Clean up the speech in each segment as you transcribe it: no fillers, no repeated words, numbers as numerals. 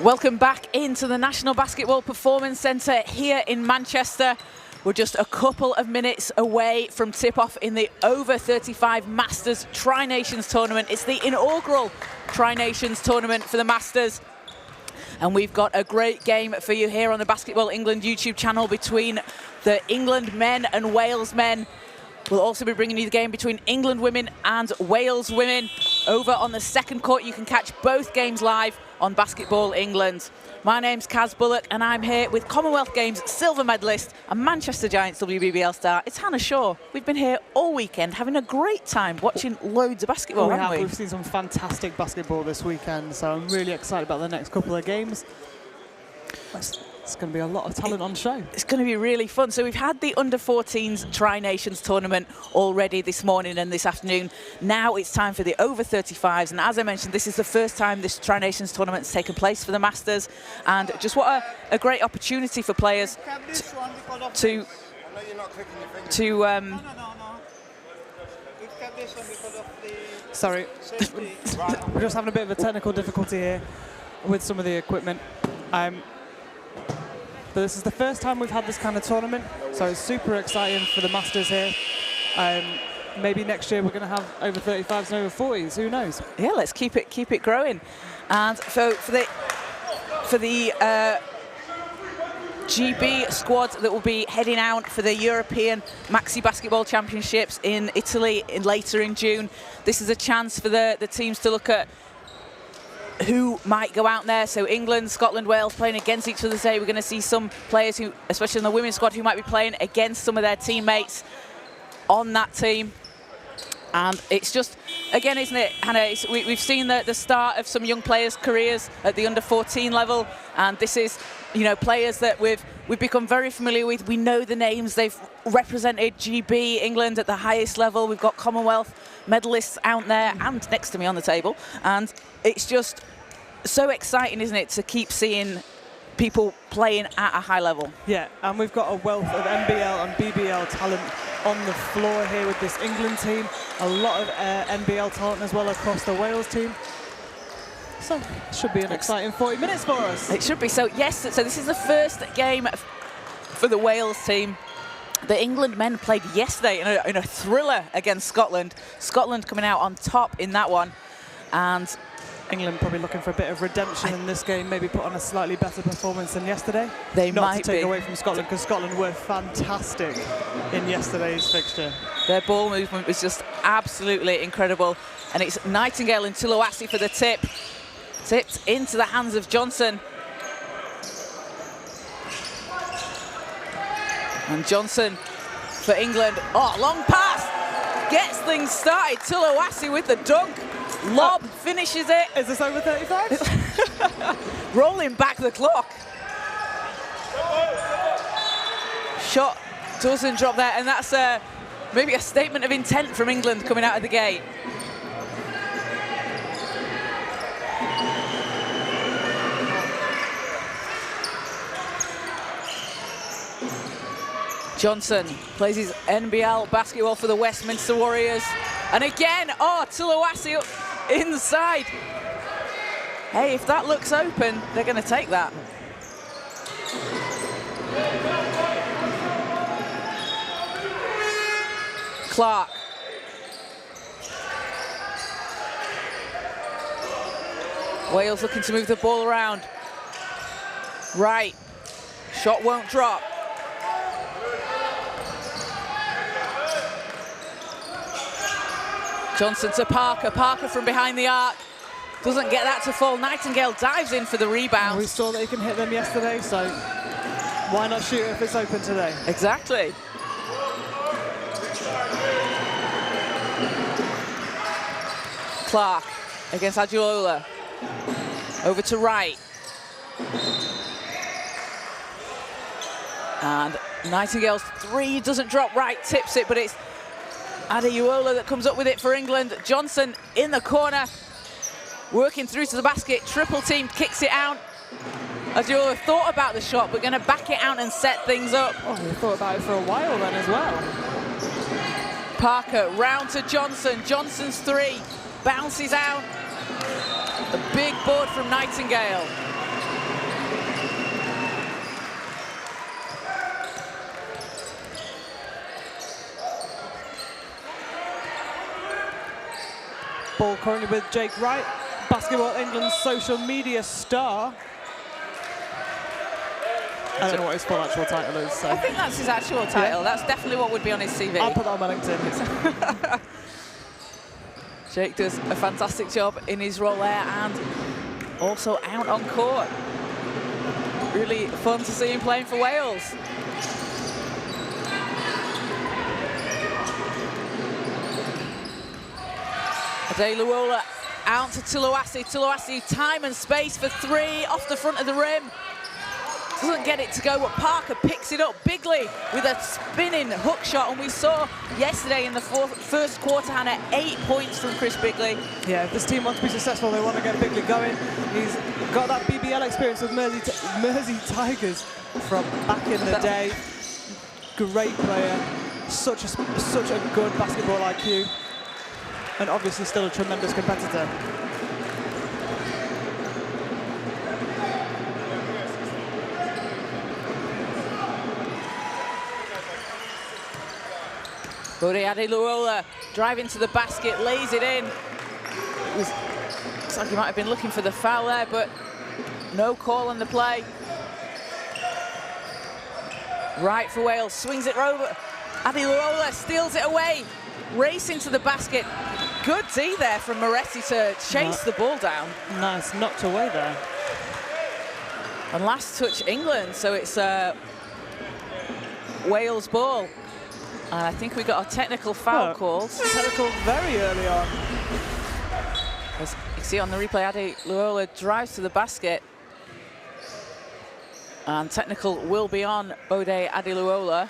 Welcome back into the National Basketball Performance Centre here in Manchester. We're just a couple of minutes away from tip-off in the over 35 Masters Tri-Nations tournament. It's the inaugural Tri-Nations tournament for the Masters. And we've got a great game for you here on the Basketball England YouTube channel between the England men and Wales men. We'll also be bringing you the game between England women and Wales women. Over on the second court, you can catch both games live on Basketball England. My name's Kaz Bullock, and I'm here with Commonwealth Games silver medalist and Manchester Giants WBBL star. It's Hannah Shaw. We've been here all weekend having a great time watching loads of basketball, haven't we? We've seen some fantastic basketball this weekend, so I'm really excited about the next couple of games. It's going to be a lot of talent on show. It's going to be really fun. So we've had the Under-14s Tri-Nations tournament already this morning and this afternoon. Now it's time for the over-35s. And as I mentioned, this is the first time this Tri-Nations tournament's taken place for the Masters. And just what a great opportunity for players to Sorry, we're just having a bit of a technical difficulty here with some of the equipment. But this is the first time we've had this kind of tournament, so it's super exciting for the Masters here. Maybe next year we're going to have over 35s and over 40s. Who knows? Yeah, let's keep it growing. And so for the GB squad that will be heading out for the European Maxi Basketball Championships in Italy later in June, this is a chance for the teams to look at who might go out there. So England, Scotland, Wales playing against each other today. We're going to see some players who, especially in the women's squad, who might be playing against some of their teammates on that team. And it's just, again, isn't it, Hannah, we've seen the start of some young players' careers at the under-14 level, and this is, you know, players that we've become very familiar with. We know the names. They've represented GB England at the highest level. We've got Commonwealth medalists out there and next to me on the table, and it's just so exciting, isn't it, to keep seeing people playing at a high level. Yeah, and we've got a wealth of NBL and BBL talent on the floor here with this England team. A lot of NBL talent as well across the Wales team. So it should be an exciting 40 minutes for us. It should be. So yes, so this is the first game for the Wales team. The England men played yesterday in a thriller against Scotland. Scotland coming out on top in that one. And England probably looking for a bit of redemption in this game, maybe put on a slightly better performance than yesterday. They Not might to take be. away from Scotland, because Scotland were fantastic in yesterday's fixture. Their ball movement was just absolutely incredible. And it's Nightingale and Tuluasi for the tip. Tipped into the hands of Johnson. And Johnson for England. Oh, long pass. Gets things started. Tuluasi with the dunk. Lob, finishes it. Is this over 35? Rolling back the clock. Shot doesn't drop there, and that's maybe a statement of intent from England coming out of the gate. Johnson plays his NBL basketball for the Westminster Warriors. And again, oh, Tuluasi inside. Hey, if that looks open, they're going to take that. Clark. Wales looking to move the ball around. Right. Shot won't drop. Johnson to Parker. Parker from behind the arc. Doesn't get that to fall. Nightingale dives in for the rebound. We saw that he can hit them yesterday, so why not shoot if it's open today? Exactly. Clark against Aduola. Over to Wright. And Nightingale's three doesn't drop. Wright tips it, but it's Adeola that comes up with it for England. Johnson in the corner, working through to the basket. Triple team, kicks it out. Adeola thought about the shot, but going to back it out and set things up. Oh, he thought about it for a while then as well. Parker round to Johnson. Johnson's three bounces out. A big board from Nightingale. Ball currently with Jake Wright, Basketball England's social media star. I don't know what his full actual title is. So. I think that's his actual title. Yeah. That's definitely what would be on his CV. I'll put that on my LinkedIn. Jake does a fantastic job in his role there and also out on court. Really fun to see him playing for Wales. Adeluola out to Tuluasi. Tuluasi, time and space for three off the front of the rim. Doesn't get it to go, but Parker picks it up. Bigley with a spinning hook shot, and we saw yesterday in the first quarter, Hannah, 8 points from Chris Bigley. Yeah, if this team wants to be successful, they want to get Bigley going. He's got that BBL experience with Mersey Tigers from back in the day. Great player, such a good basketball IQ, and obviously still a tremendous competitor. Bode Adeluola driving to the basket, lays it in. Looks like he might have been looking for the foul there, but no call on the play. Right for Wales, swings it over. Adeluola steals it away, racing to the basket. Good D there from Moretti to chase the ball down. Nice, knocked away there. And last touch England, so it's Wales ball. And I think we got a technical foul called. Technical very early on. As you can see on the replay, Adeluola drives to the basket. And technical will be on Bode Adeluola.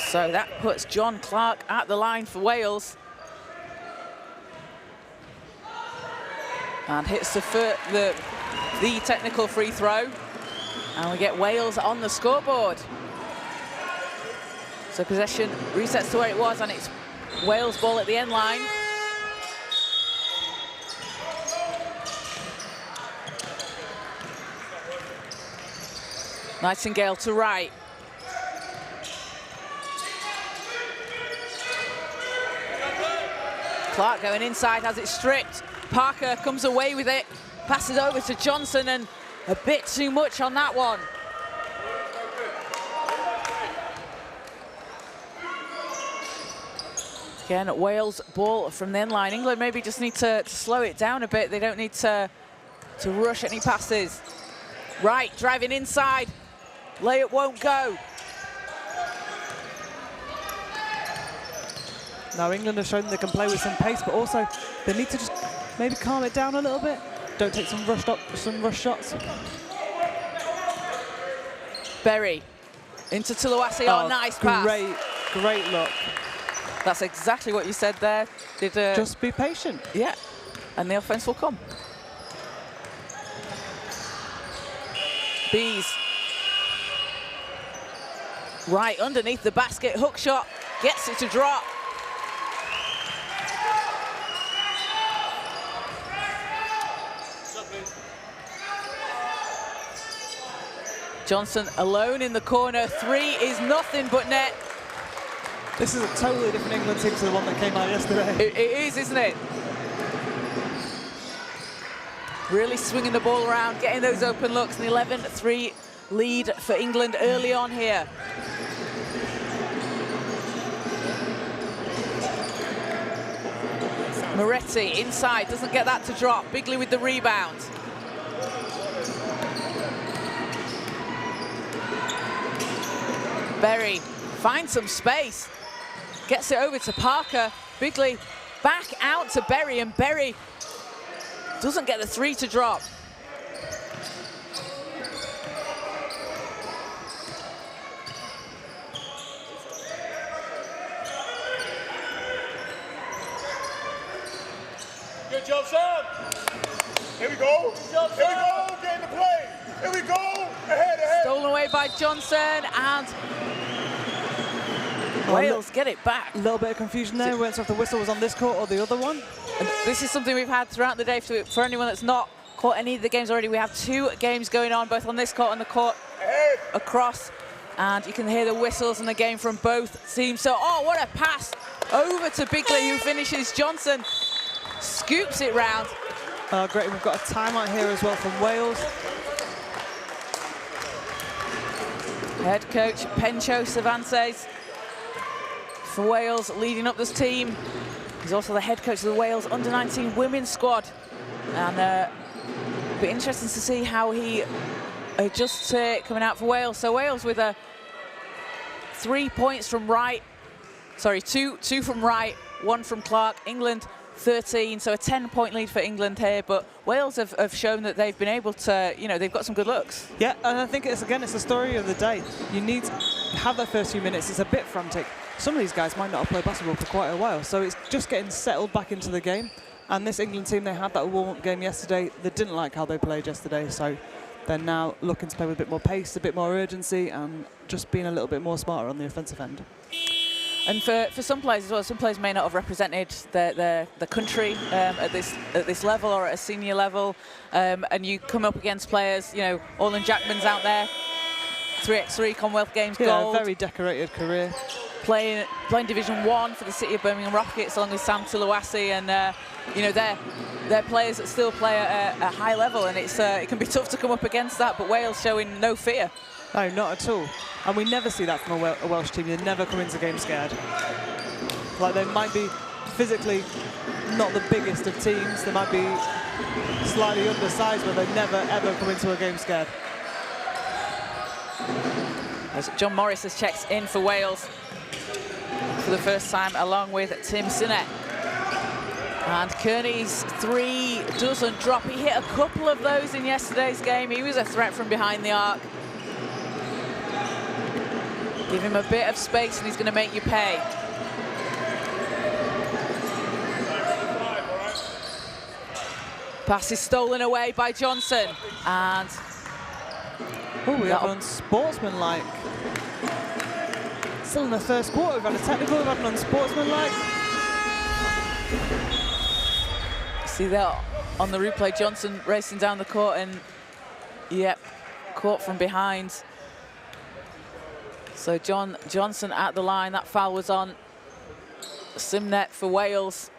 So that puts John Clark at the line for Wales. And hits the technical free throw. And we get Wales on the scoreboard. So possession resets to where it was, and it's Wales ball at the end line. Nightingale to right. Clark going inside, has it stripped. Parker comes away with it, passes over to Johnson, and a bit too much on that one. Again, Wales ball from the end line. England maybe just need to slow it down a bit. They don't need to rush any passes. Right, driving inside. Layup won't go. Now England have shown they can play with some pace, but also they need to just maybe calm it down a little bit. Don't take some rush shots. Berry into Tuluasi. Oh, nice pass. Great look. That's exactly what you said there. Just be patient. Yeah, and the offense will come. Bees. Right underneath the basket, hook shot, gets it to drop. Johnson alone in the corner. Three is nothing but net. This is a totally different England team to the one that came out yesterday. It is, isn't it? Really swinging the ball around, getting those open looks. An 11-3 lead for England early on here. Moretti inside, doesn't get that to drop. Bigley with the rebound. Berry finds some space, gets it over to Parker. Bigley back out to Berry, and Berry doesn't get the three to drop. Good job, Sam. Here we go. Here we go. Getting the play. Here we go. Ahead. Stolen away by Johnson, and Wales get it back. A little bit of confusion there. We weren't sure if the whistle was on this court or the other one. And this is something we've had throughout the day. For anyone that's not caught any of the games already, we have two games going on, both on this court and the court across And you can hear the whistles in the game from both teams. So, oh, what a pass over to Bigley, who finishes. Johnson scoops it round. Great, we've got a timeout here as well from Wales. Head coach Pencho Cervantes for Wales leading up this team. He's also the head coach of the Wales under-19 women's squad. And it'll be interesting to see how he adjusts coming out for Wales. So Wales with 3 points from Wright. Sorry, two from Wright, 1 from Clark. England 13, so a 10-point lead for England here. But Wales have shown that they've been able to, they've got some good looks. Yeah, and I think it's the story of the day. You need to have that first few minutes. It's a bit frantic. Some of these guys might not have played basketball for quite a while, so it's just getting settled back into the game. And this England team, they had that warm-up game yesterday. They didn't like how they played yesterday, so they're now looking to play with a bit more pace, a bit more urgency, and just being a little bit more smarter on the offensive end. And for some players as well, some players may not have represented the country at this level or at a senior level, and you come up against players, Orland Jackman's out there, 3x3 Commonwealth Games gold. Very decorated career. Playing Division 1 for the City of Birmingham Rockets along with Sam Tuluasi, and they're players that still play at a high level, and it can be tough to come up against that, but Wales showing no fear. No, not at all. And we never see that from a Welsh team. They never come into game scared. Like, they might be physically not the biggest of teams. They might be slightly undersized, but they never, ever come into a game scared. As John Morris has checked in for Wales for the first time, along with Tim Sinnett. And Kearney's 3 doesn't drop. He hit a couple of those in yesterday's game. He was a threat from behind the arc. Give him a bit of space and he's going to make you pay. Pass is stolen away by Johnson. And we have unsportsmanlike. Still in the first quarter, we've had a technical, we've had an unsportsmanlike. See that on the replay, Johnson racing down the court and, yep, caught from behind. So Johnson at the line. That foul was on Simnet for Wales.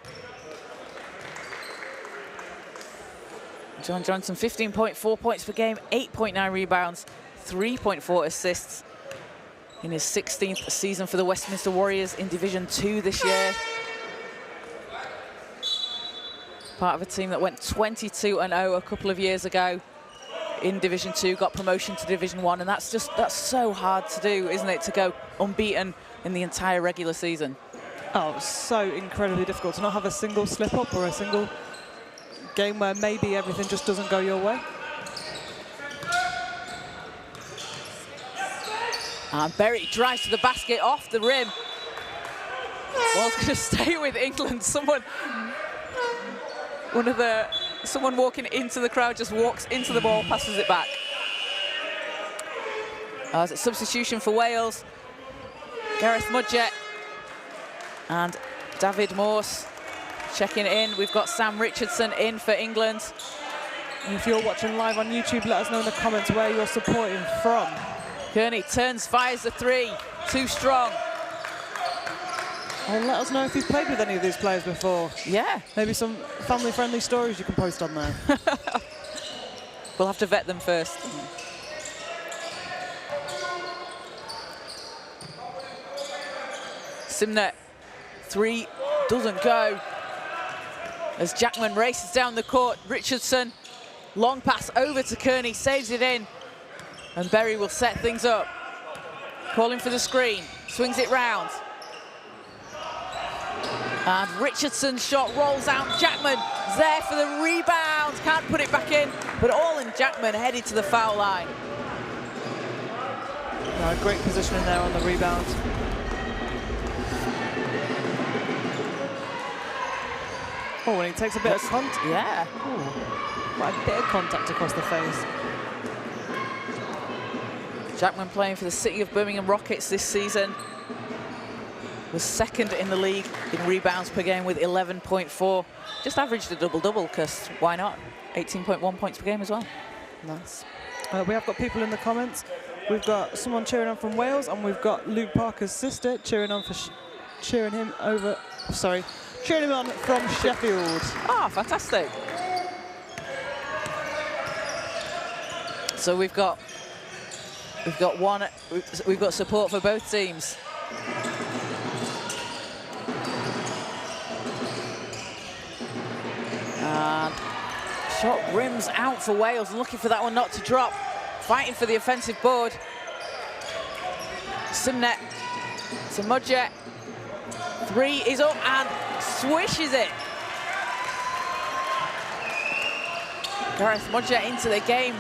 John Johnson, 15.4 points per game, 8.9 rebounds, 3.4 assists in his 16th season for the Westminster Warriors in Division 2 this year. Part of a team that went 22-0 a couple of years ago in Division 2, got promotion to Division 1, and that's so hard to do, isn't it, to go unbeaten in the entire regular season? Oh, so incredibly difficult to not have a single slip-up or a single game where maybe everything just doesn't go your way. And Berry drives to the basket off the rim. Ball's going to stay with England. Someone walking into the crowd just walks into the ball, passes it back. As a substitution for Wales, Gareth Mudgett and David Morse checking in. We've got Sam Richardson in for England. And if you're watching live on YouTube, let us know in the comments where you're supporting from. Kearney turns, fires the 3, too strong. And let us know if you've played with any of these players before. Yeah. Maybe some family-friendly stories you can post on there. We'll have to vet them first. Simnet, 3 doesn't go. As Jackman races down the court, Richardson, long pass over to Kearney, saves it in. And Berry will set things up. Calling for the screen, swings it round. And Richardson's shot rolls out. Jackman is there for the rebound. Can't put it back in, but Orland Jackman headed to the foul line. Great positioning there on the rebound. Oh, and he takes a bit of contact. Yeah. Quite a bit of contact across the face. Jackman playing for the City of Birmingham Rockets this season. Was second in the league in rebounds per game with 11.4. Just averaged a double-double, because why not? 18.1 points per game as well. Nice. We have got people in the comments We've got someone cheering on from Wales, and we've got Luke Parker's sister cheering on for cheering him on from Sheffield. Ah, fantastic. So we've got support for both teams. And shot rims out for Wales, looking for that one not to drop. Fighting for the offensive board. Simnet to Mudjet. 3 is up and swishes it. Gareth Mudjet into the game.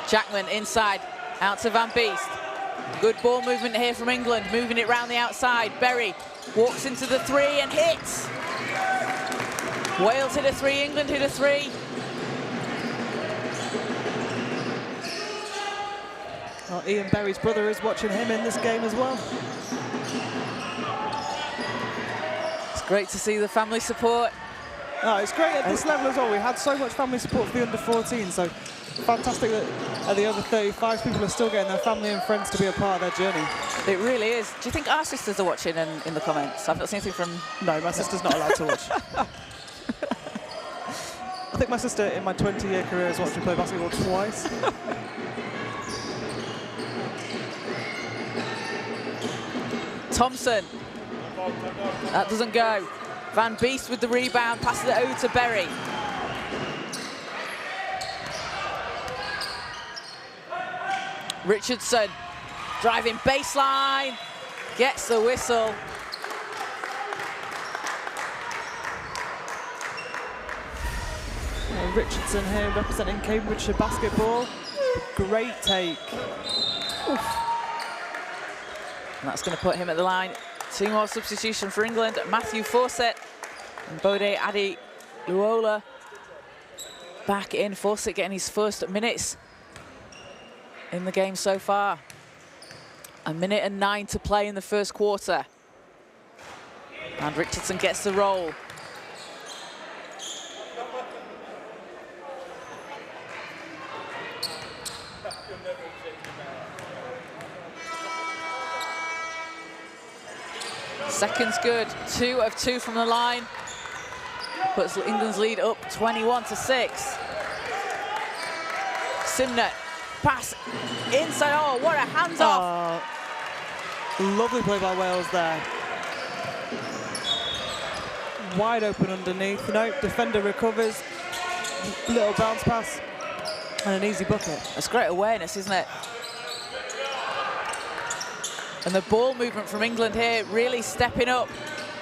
Jackman inside, out to Van Beest. Good ball movement here from England, moving it round the outside. Berry walks into the 3 and hits. Wales hit a 3, England hit a 3. Well, Ian Berry's brother is watching him in this game as well. It's great to see the family support. Oh, it's great at this level as well. We had so much family support for the under-14, so fantastic that at the over 35s people are still getting their family and friends to be a part of their journey. It really is. Do you think our sisters are watching in the comments? I've not seen anything from... No, my sister's not allowed to watch. I think my sister in my 20-year career has watched me play basketball twice. Thompson. That doesn't go. Van Beest with the rebound, passes it over to Berry. Richardson driving baseline, gets the whistle. Richardson here representing Cambridgeshire basketball. Great take. Oof. And that's going to put him at the line. 2 more substitution for England. Matthew Fawcett and Bode Adi Luola back in. Fawcett getting his first minutes in the game so far. 1 minute and 9 to play in the first quarter. And Richardson gets the roll. Seconds good, 2 of 2 from the line. Puts England's lead up 21-6. Simnet, pass inside, oh, what a hands off. Lovely play by Wales there. Wide open underneath, nope, defender recovers. Little bounce pass and an easy bucket. That's great awareness, isn't it? And the ball movement from England here really stepping up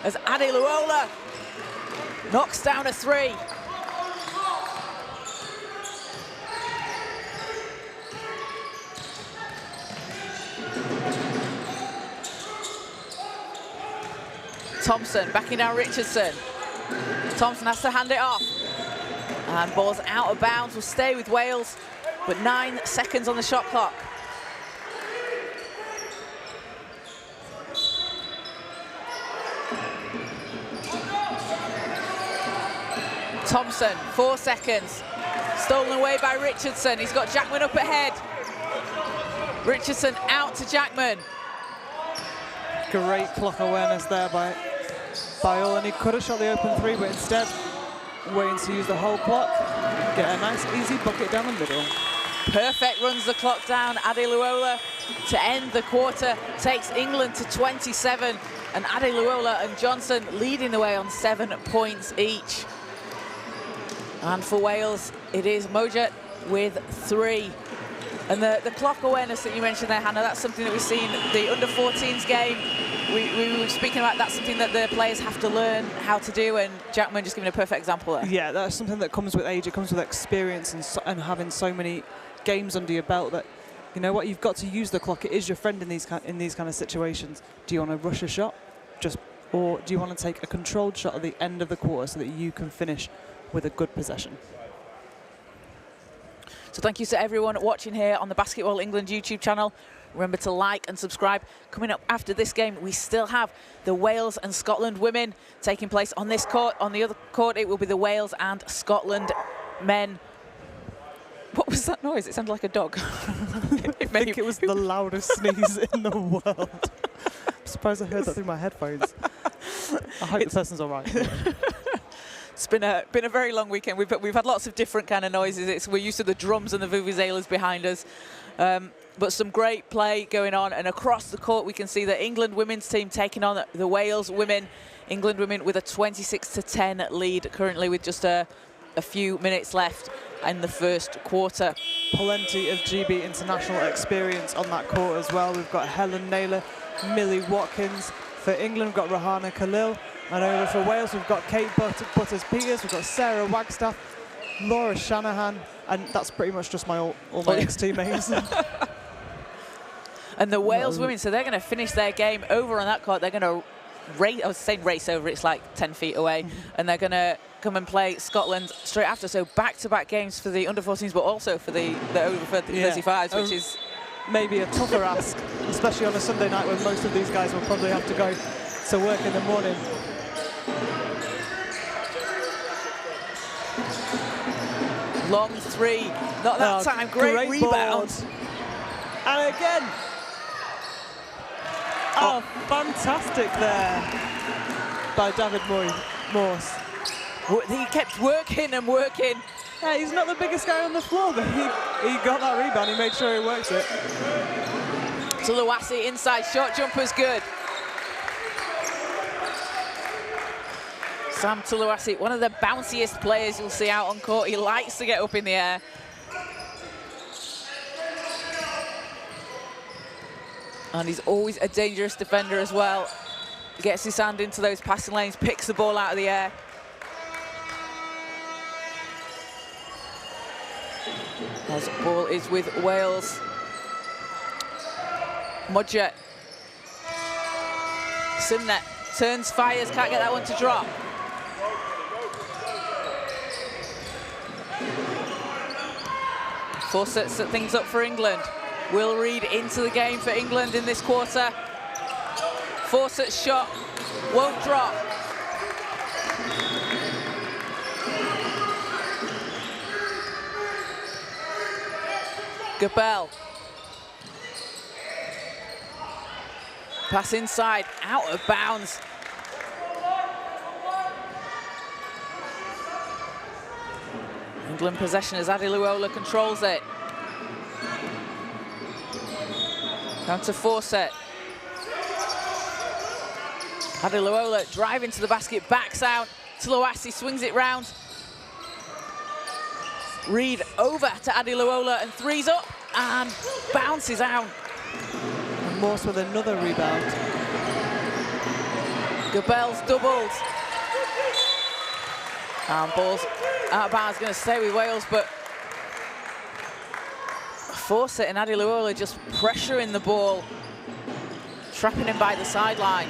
as Adi Luola knocks down a 3. Thompson backing down Richardson. Thompson has to hand it off. And ball's out of bounds, will stay with Wales, but 9 seconds on the shot clock. Thompson, 4 seconds. Stolen away by Richardson. He's got Jackman up ahead. Richardson out to Jackman. Great clock awareness there by all, and he could have shot the open 3, but instead waiting to use the whole clock, get a nice easy bucket down the middle. Perfect runs the clock down. Adi Luola to end the quarter takes England to 27, and Adi Luola and Johnson leading the way on 7 points each. And for Wales, it is Mojat with 3. And the clock awareness that you mentioned there, Hannah, that's something that we've seen the under-14s game. We were speaking about that's something that the players have to learn how to do, and Jackman just giving a perfect example there. Yeah, that's something that comes with age. It comes with experience and having so many games under your belt that, you know what, you've got to use the clock. It is your friend in these kind of situations. Do you want to rush a shot? Or do you want to take a controlled shot at the end of the quarter so that you can finish with a good possession? So thank you to everyone watching here on the Basketball England YouTube channel. Remember to like and subscribe. Coming up after this game, we still have the Wales and Scotland women taking place on this court. On the other court, it will be the Wales and Scotland men. What was that noise? It sounded like a dog. I think it was the loudest sneeze in the world. I'm surprised I heard that through my headphones. I hope the person's all right. It's been a very long weekend. We've had lots of different kind of noises. We're used to the drums and the vuvuzelas behind us. But some great play going on. And across the court, we can see the England women's team taking on the Wales women. England women with a 26-10 lead currently with just a few minutes left in the first quarter. Plenty of GB international experience on that court as well. We've got Helen Naylor, Millie Watkins. For England, we've got Rahana Khalil. And over for Wales, we've got Kate Butters-Peters, we've got Sarah Wagstaff, Laura Shanahan, and that's pretty much just all my ex-teammates. And the Wales women, so they're going to finish their game over on that court. They're going to race, I was saying race over, it's like 10 feet away, and they're going to come and play Scotland straight after. So back-to-back games for the under-14s, but also for the over 35s, which is maybe a tougher ask, especially on a Sunday night when most of these guys will probably have to go to work in the morning. Long three, not that time, great rebound. And again, fantastic there by David Morse. He kept working and working. Yeah, he's not the biggest guy on the floor, but he got that rebound, he made sure he worked it. Tuluwasi inside, short jumper's good. Sam Tuluwasi, one of the bounciest players you'll see out on court. He likes to get up in the air. And he's always a dangerous defender as well. Gets his hand into those passing lanes, picks the ball out of the air. As the ball is with Wales. Mudger. Simnet turns, fires, can't get that one to drop. Four sets things up for England. Will Reed into the game for England in this quarter. Fawcett's shot won't drop. Gabel. Pass inside, out of bounds. England possession as Adiluola controls it. Down to Fawcett. Adiluola driving to the basket, backs out. Tuluwasi swings it round. Reed over to Adiluola and threes up and bounces out. And Morse with another rebound. Gabel's doubled. And ball's out of bounds, going to stay with Wales, but Fawcett and Adiluola just pressuring the ball, trapping him by the sideline.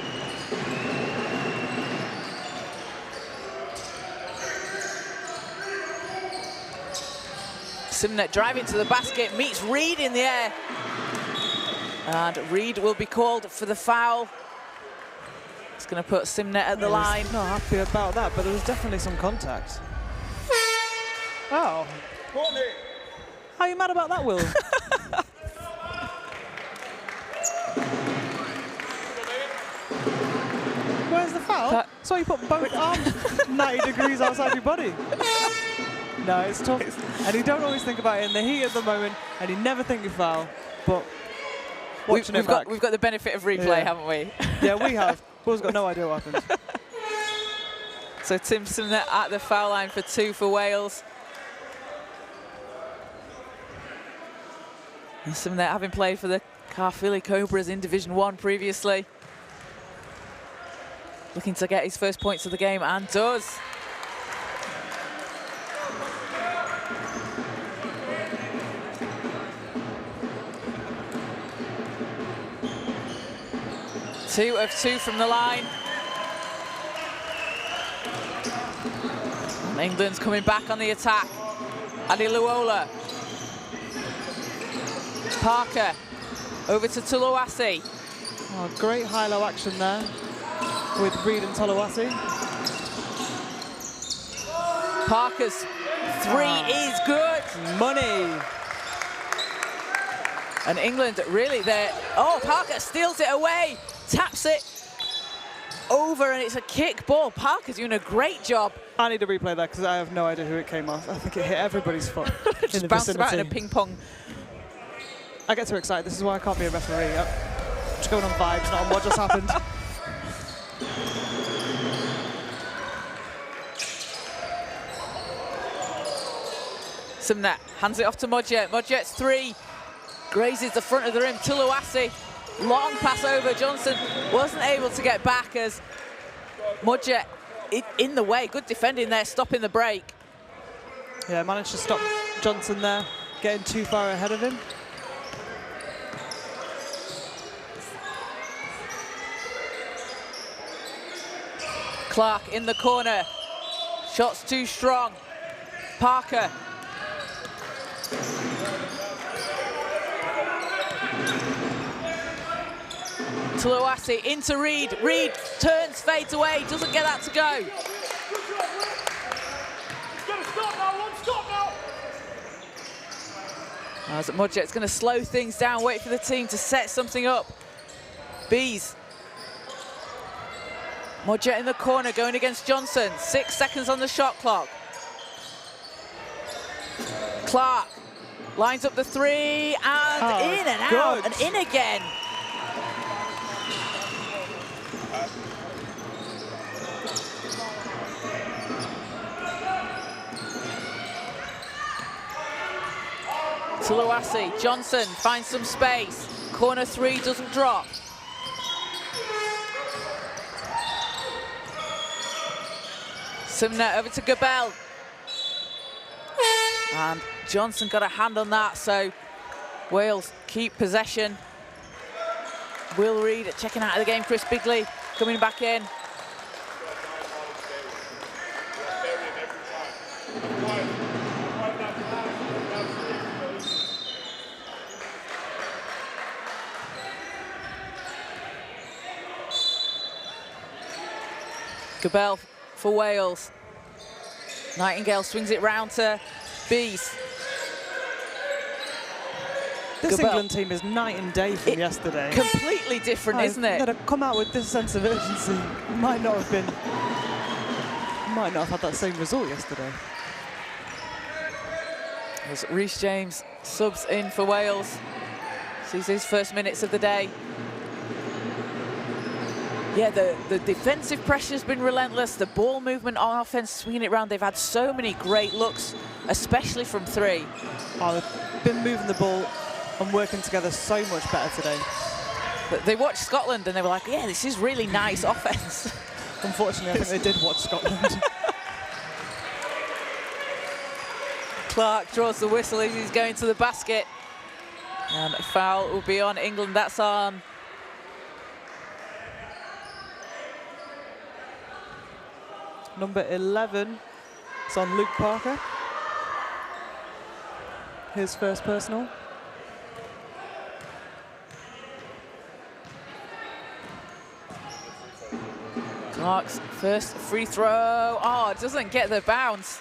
Simnet driving to the basket, meets Reed in the air. And Reed will be called for the foul. It's going to put Simnet at the line. Not happy about that, but there was definitely some contact. Oh. How are you mad about that, Will? Where's the foul? So you put both arms 90 degrees outside your body. No, it's tough. And you don't always think about it in the heat of the moment, and you never think you foul. But we've got the benefit of replay, haven't we? Yeah, we have. Will's got no idea what happened. So Tim Simnet at the foul line for 2 for Wales. And Simnet having played for the Caerphilly Cobras in Division 1 previously. Looking to get his first points of the game, and does. Two of 2 from the line. And England's coming back on the attack. Adiluola. Parker. Over to Tuluasi. Oh, great high-low action there with Reed and Tuluasi. Parker's three is good. Money. And England really there. Oh, Parker steals it away, taps it over, and it's a kick ball. Parker's doing a great job. I need to replay that because I have no idea who it came off. I think it hit everybody's foot. Just bounced about in a ping pong. I get too excited. This is why I can't be a referee. I'm just going on vibes, not on what just happened. Sumner hands it off to Modjet. Modjet's three. Grazes the front of the rim. Tuluasi, long pass over. Johnson wasn't able to get back as Modjet in the way. Good defending there, stopping the break. Yeah, managed to stop Johnson there, getting too far ahead of him. Clark in the corner. Shots too strong. Parker. Tuluasi into Reed. Reed turns, fades away, doesn't get that to go. As Modjet's going to slow things down, wait for the team to set something up. Bees. Modjet in the corner, going against Johnson. 6 seconds on the shot clock. Clark lines up the three, and in and out, and in again. Tuluasi, Johnson finds some space. Corner three doesn't drop. Sumner over to Gabel. And Johnson got a hand on that, so Wales keep possession. Will Reed checking out of the game. Chris Bigley coming back in. Gabel for Wales. Nightingale swings it round to Bees. This Gabel. England team is night and day from yesterday. Completely different, isn't it? To come out with this sense of urgency might not have had that same result yesterday. As Reece James subs in for Wales. Sees his first minutes of the day. Yeah, the defensive pressure's been relentless. The ball movement on offense, swinging it around. They've had so many great looks, especially from three. Oh, they've been moving the ball and working together so much better today. But they watched Scotland and they were like, yeah, this is really nice offense. Unfortunately, I think they did watch Scotland. Clark draws the whistle as he's going to the basket. And a foul will be on England. That's on Number 11, it's on Luke Parker. His first personal. Clark's first free throw. Oh, it doesn't get the bounce.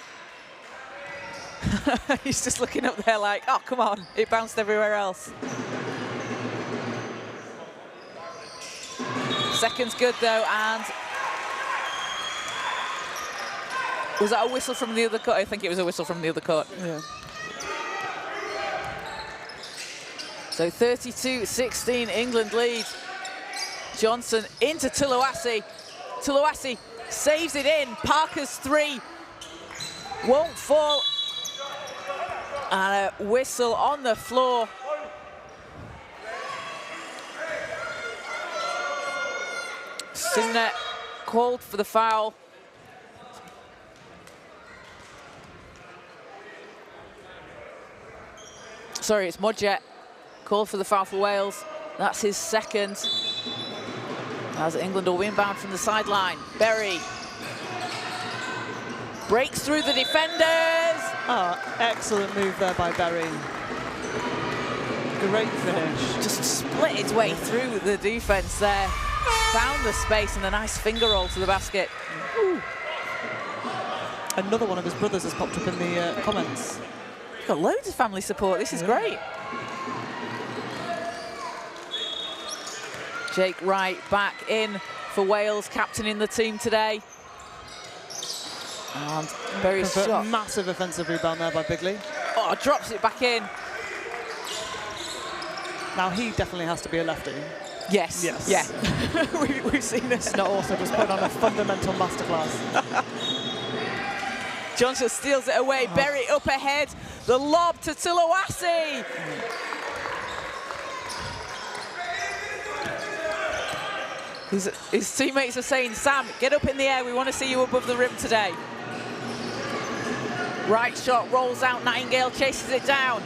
He's just looking up there like, oh, come on. It bounced everywhere else. Second's good, though, and was that a whistle from the other court? I think it was a whistle from the other court. Yeah. So 32-16, England lead. Johnson into Tuluasi. Tuluasi saves it in. Parker's three won't fall. And a whistle on the floor. Sumner called for the foul. Sorry, it's Modjet. Called for the foul for Wales. That's his second. As England will inbound from the sideline. Berry breaks through the defenders. Ah, excellent move there by Berry. Great finish. Just split its way through the defense there. Found the space and a nice finger roll to the basket. Ooh. Another one of his brothers has popped up in the comments. We've got loads of family support. This is great. Jake Wright back in for Wales, captaining the team today. And very shot. Massive offensive rebound there by Bigley. Oh, drops it back in. Now he definitely has to be a lefty. Yes. Yes. Yeah. we've seen this. It's not also just put on a fundamental masterclass. Johnson steals it away. Oh. Berry up ahead. The lob to Tulawasi. His teammates are saying, Sam, get up in the air. We want to see you above the rim today. Right shot rolls out. Nightingale chases it down.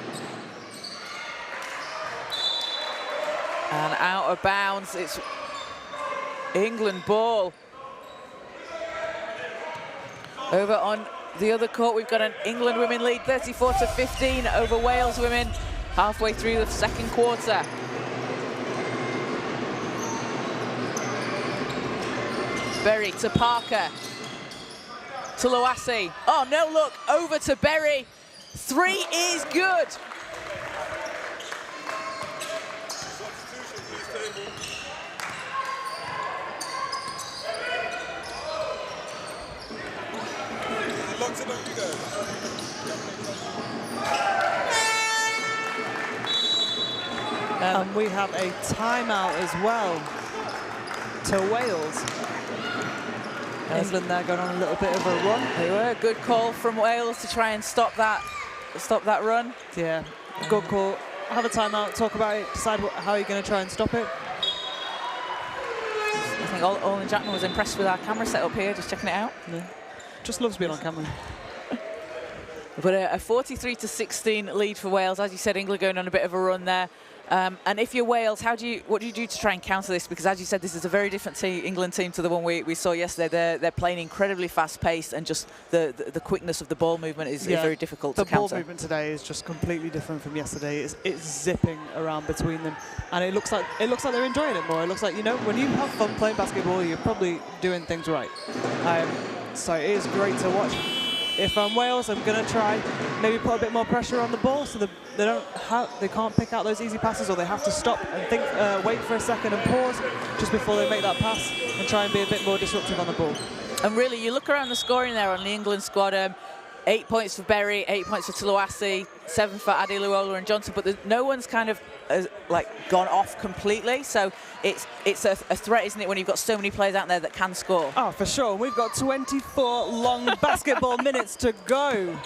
And out of bounds. It's England ball. Over on the other court, we've got an England women lead, 34-15 over Wales women, halfway through the second quarter. Berry to Parker. To Loasi. Oh, no look, over to Berry. Three is good. And we have a timeout as well to Wales. England there going on a little bit of a run. They were. Good call from Wales to try and stop that run. Yeah, good call. Have a timeout, talk about it, decide how you're going to try and stop it. I think Olin Jackman was impressed with our camera setup here, just checking it out. Yeah. Just loves being on camera. But a 43-16 lead for Wales. As you said, England going on a bit of a run there. And if you're Wales, what do you do to try and counter this? Because as you said, this is a very different England team to the one we saw yesterday. They're playing incredibly fast-paced, and just the quickness of the ball movement is very difficult to counter. The ball movement today is just completely different from yesterday. It's zipping around between them, and it looks like they're enjoying it more. It looks like, you know, when you have fun playing basketball, you're probably doing things right. So it is great to watch. If I'm Wales, I'm going to try maybe put a bit more pressure on the ball so that they can't pick out those easy passes, or they have to stop and think, wait for a second and pause just before they make that pass, and try and be a bit more disruptive on the ball. And really, you look around the scoring there on the England squad. 8 points for Berry, 8 points for Tulawasi, 7 for Adiluola and Johnson, but no one's kind of gone off completely. So it's a threat, isn't it, when you've got so many players out there that can score? Oh, for sure. We've got 24 long basketball minutes to go.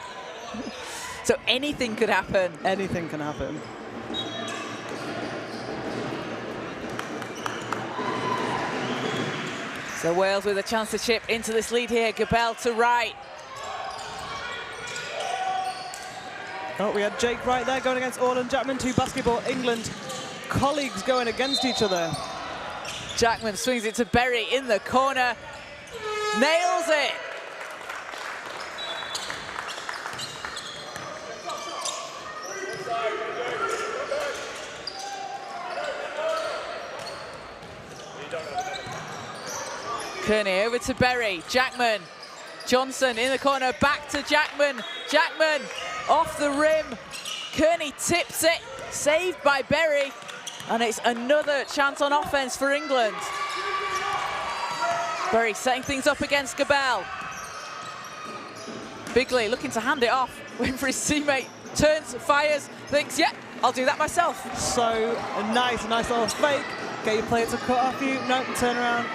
So anything could happen. Anything can happen. So Wales with a chance to chip into this lead here. Gabel to Wright. Oh, we had Jake Wright there going against Orlan Jackman, two Basketball England colleagues going against each other. Jackman swings it to Berry in the corner. Nails it. Kearney over to Berry. Jackman. Johnson in the corner. Back to Jackman. Jackman off the rim. Kearney tips it. Saved by Berry. And it's another chance on offense for England. Berry setting things up against Gabel. Bigley looking to hand it off. Waiting for his teammate. Turns, fires, thinks, yeah, I'll do that myself. So nice little fake. Get your player to cut off you. No, turn around.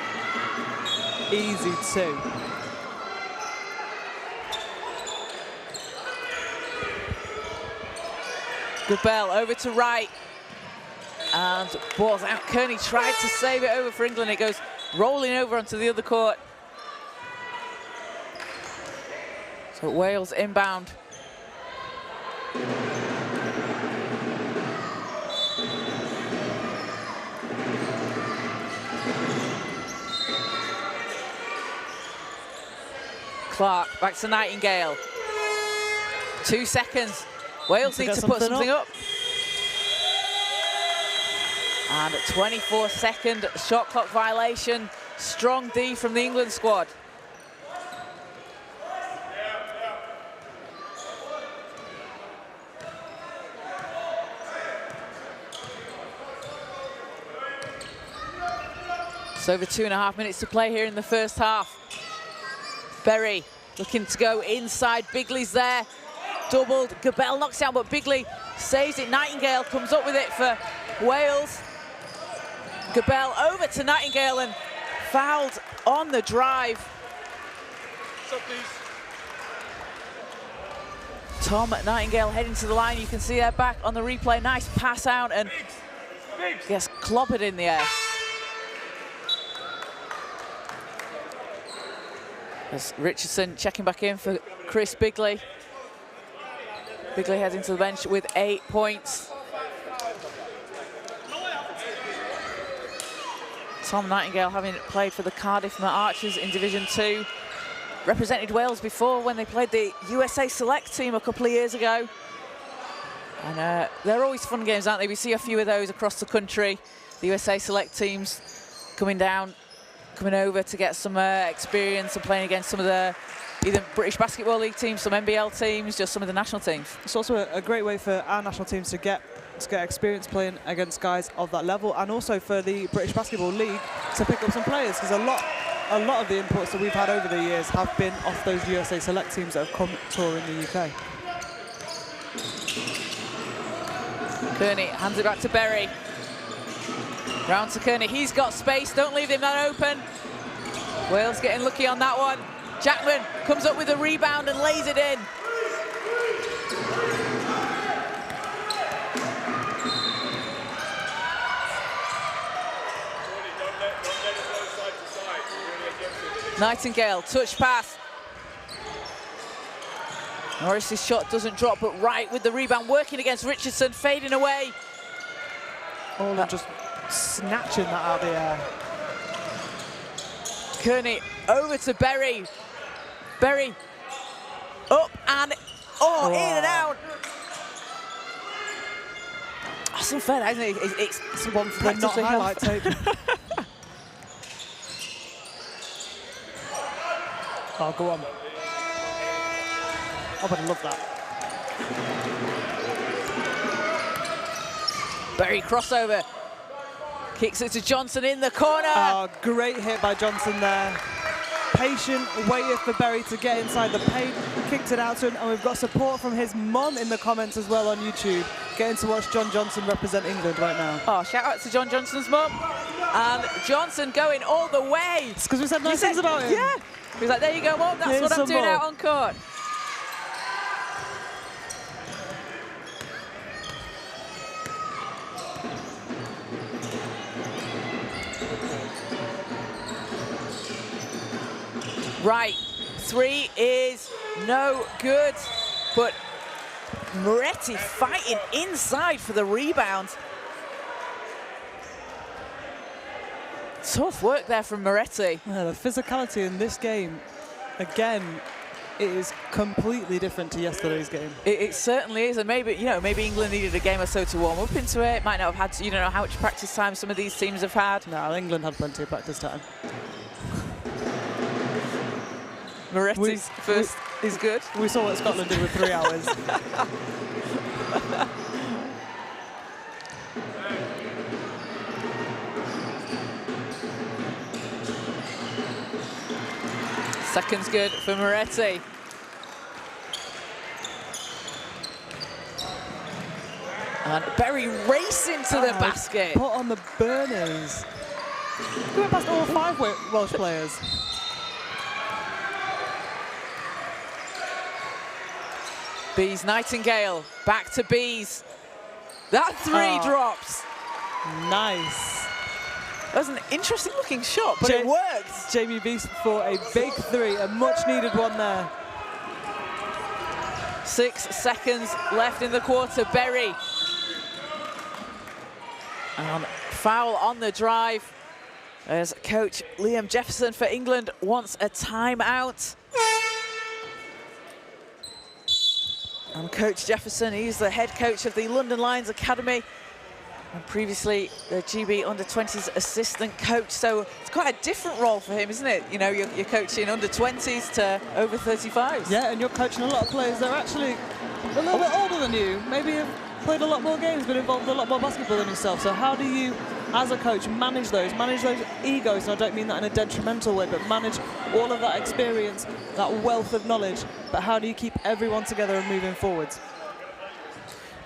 Easy two. Gabel over to Wright. And ball's out. Kearney tried to save it over for England. It goes rolling over onto the other court. So Wales inbound. Clark back to Nightingale. 2 seconds. Wales need to put something up. And a 24-second shot clock violation. Strong D from the England squad. It's over 2.5 minutes to play here in the first half. Berry looking to go inside. Bigley's there. Doubled. Gabel knocks down, but Bigley saves it. Nightingale comes up with it for Wales. Gabel over to Nightingale and fouled on the drive. Tom Nightingale heading to the line. You can see that back on the replay. Nice pass out and gets clobbered in the air. As Richardson checking back in for Chris Bigley. Bigley heading to the bench with 8 points. Tom Nightingale, having played for the Cardiff Archers in Division 2, represented Wales before when they played the USA Select team a couple of years ago. And they're always fun games, aren't they? We see a few of those across the country. The USA Select teams coming over to get some experience and playing against some of the either British Basketball League teams, some NBL teams, just some of the national teams. It's also a great way for our national teams to get experience playing against guys of that level, and also for the British Basketball League to pick up some players, because a lot of the imports that we've had over the years have been off those USA Select teams that have come tour in the UK. Kearney hands it back to Berry. Round to Kearney, he's got space, don't leave him that open. Wales getting lucky on that one. Jackman comes up with a rebound and lays it in. Nightingale, touch pass. Norris's shot doesn't drop, but Wright with the rebound, working against Richardson, fading away. Oh, just snatching that out of the air. Kearney over to Berry. Berry up and in and out. That's unfair, isn't it? It's one for the not highlight tape. Oh, go on. I would love that. Berry crossover. Kicks it to Johnson in the corner. Oh, great hit by Johnson there. Patient, waited for Berry to get inside the paint, kicked it out to him, and we've got support from his mum in the comments as well on YouTube, getting to watch John Johnson represent England right now. Oh, shout out to John Johnson's mum. And Johnson going all the way. It's because we said nice things about him. Yeah. He's like, there you go, Mum, that's what I'm doing out on court. Right, 3 is no good, but Moretti fighting inside for the rebound. Tough work there from Moretti. Yeah, the physicality in this game, again, it is completely different to yesterday's game. It certainly is, and maybe England needed a game or so to warm up into it. Might not have had, you don't know how much practice time some of these teams have had. No, England had plenty of practice time. Moretti's first is good. We saw what Scotland did with 3 hours. Second's good for Moretti. And Berry racing to the basket. Put on the burners. We went past all 5 Welsh players. Bees, Nightingale, back to Bees. That 3 drops. Nice. That was an interesting looking shot, but it worked. Jamie Beast for a big 3, a much needed one there. 6 seconds left in the quarter, Berry. And foul on the drive as coach Liam Jefferson for England wants a timeout. And Coach Jefferson, he's the head coach of the London Lions Academy. And previously the GB under-20s assistant coach, so it's quite a different role for him, isn't it? You know, you're coaching under-20s to over 35s. Yeah, and you're coaching a lot of players that are actually a little bit older than you, maybe have played a lot more games, been involved in a lot more basketball than yourself. So how do you, as a coach, manage those egos? And I don't mean that in a detrimental way, but manage all of that experience, that wealth of knowledge. But how do you keep everyone together and moving forwards?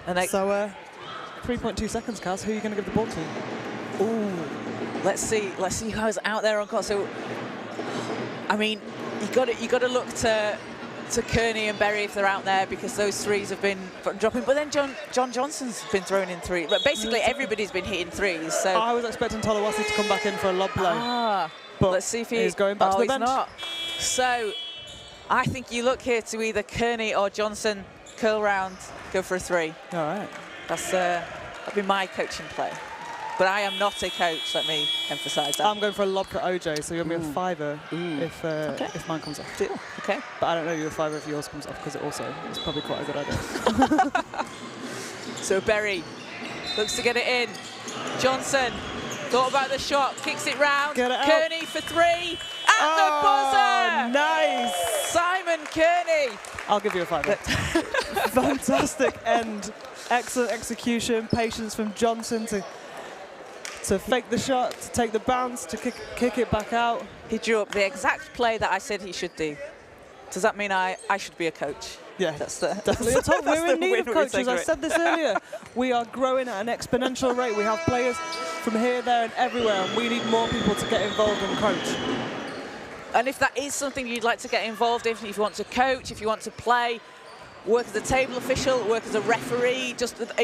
And 3.2 seconds, Kaz. Who are you going to give the ball to? Ooh, let's see who's out there on court. So, I mean, you got to look to Kearney and Berry if they're out there, because those threes have been dropping. But then John Johnson's been throwing in threes. But basically everybody's been hitting threes. So I was expecting Tolawasi to come back in for a lob play. But let's see if he's going back to the bench. Not. So I think you look here to either Kearney or Johnson curl round, go for a three. All right. That'd be my coaching play. But I am not a coach, let me emphasise that. I'm going for a lob for OJ, so you're going to be a fiver if mine comes off. Deal. Okay. But I don't know you're a fiver if yours comes off, because it's probably quite a good idea. So Berry looks to get it in. Johnson thought about the shot, kicks it round. Kearney for three. At the buzzer! Nice! Simon Kearney. I'll give you a fiver. Fantastic end. Excellent execution, patience from Johnson to fake the shot, to take the bounce, to kick it back out. He drew up the exact play that I said he should do. Does that mean I should be a coach? Yeah, that's definitely a top. We're in need of coaches. I said this earlier. We are growing at an exponential rate. We have players from here, there, and everywhere, and we need more people to get involved and coach. And if that is something you'd like to get involved in, if you want to coach, if you want to play, work as a table official, work as a referee,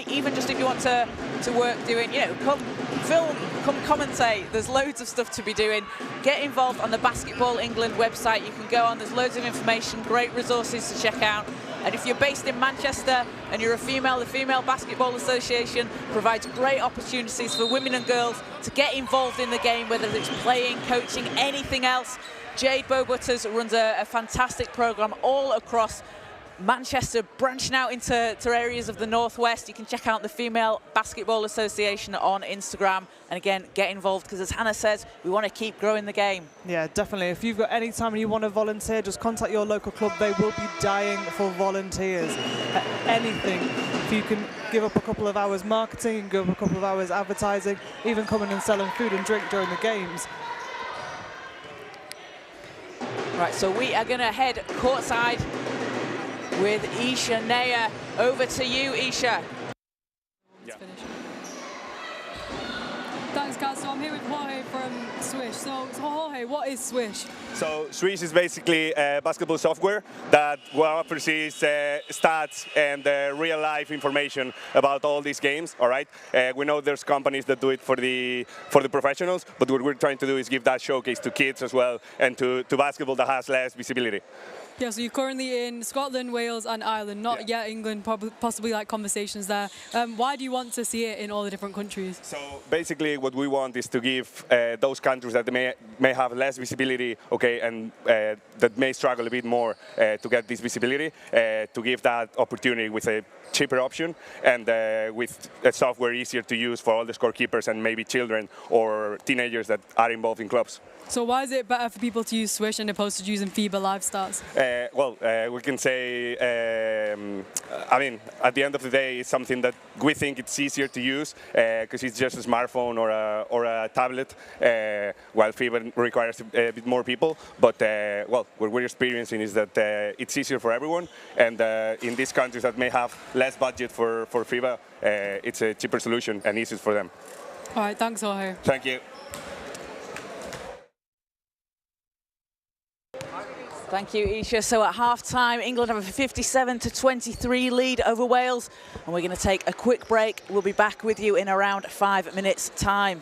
even just if you want to work doing, come film, come commentate. There's loads of stuff to be doing. Get involved on the Basketball England website. You can go on, there's loads of information, great resources to check out. And if you're based in Manchester and you're a female, the Female Basketball Association provides great opportunities for women and girls to get involved in the game, whether it's playing, coaching, anything else. Jade Bobutters runs a fantastic program all across Manchester, branching out into areas of the Northwest. You can check out the Female Basketball Association on Instagram. And again, get involved, because as Hannah says, we want to keep growing the game. Yeah, definitely. If you've got any time and you want to volunteer, just contact your local club. They will be dying for volunteers. Anything. If you can give up a couple of hours marketing, give up a couple of hours advertising, even coming and selling food and drink during the games. Right, so we are going to head courtside with Isha Naya. Over to you, Isha. Yeah. Thanks, guys. So I'm here with Jorge from Swish. So Jorge, what is Swish? So Swish is basically basketball software that offers stats and real-life information about all these games. All right. We know there's companies that do it for the professionals, but what we're trying to do is give that showcase to kids as well, and to basketball that has less visibility. Yeah, so you're currently in Scotland, Wales and Ireland, not yet England, possibly like conversations there. Why do you want to see it in all the different countries? So basically what we want is to give those countries that may have less visibility, okay, and that may struggle a bit more to get this visibility, to give that opportunity with a cheaper option and with a software easier to use for all the scorekeepers and maybe children or teenagers that are involved in clubs. So why is it better for people to use Swish as opposed to using FIBA Live Stats? We can say, I mean, at the end of the day, it's something that we think it's easier to use because it's just a smartphone or a tablet, while FIBA requires a bit more people. But, what we're experiencing is that it's easier for everyone. And in these countries that may have less budget for FIBA, it's a cheaper solution and easier for them. All right, thanks, Jorge. Thank you. Thank you, Isha. So at half-time, England have a 57-23 lead over Wales. And we're going to take a quick break. We'll be back with you in around 5 minutes' time.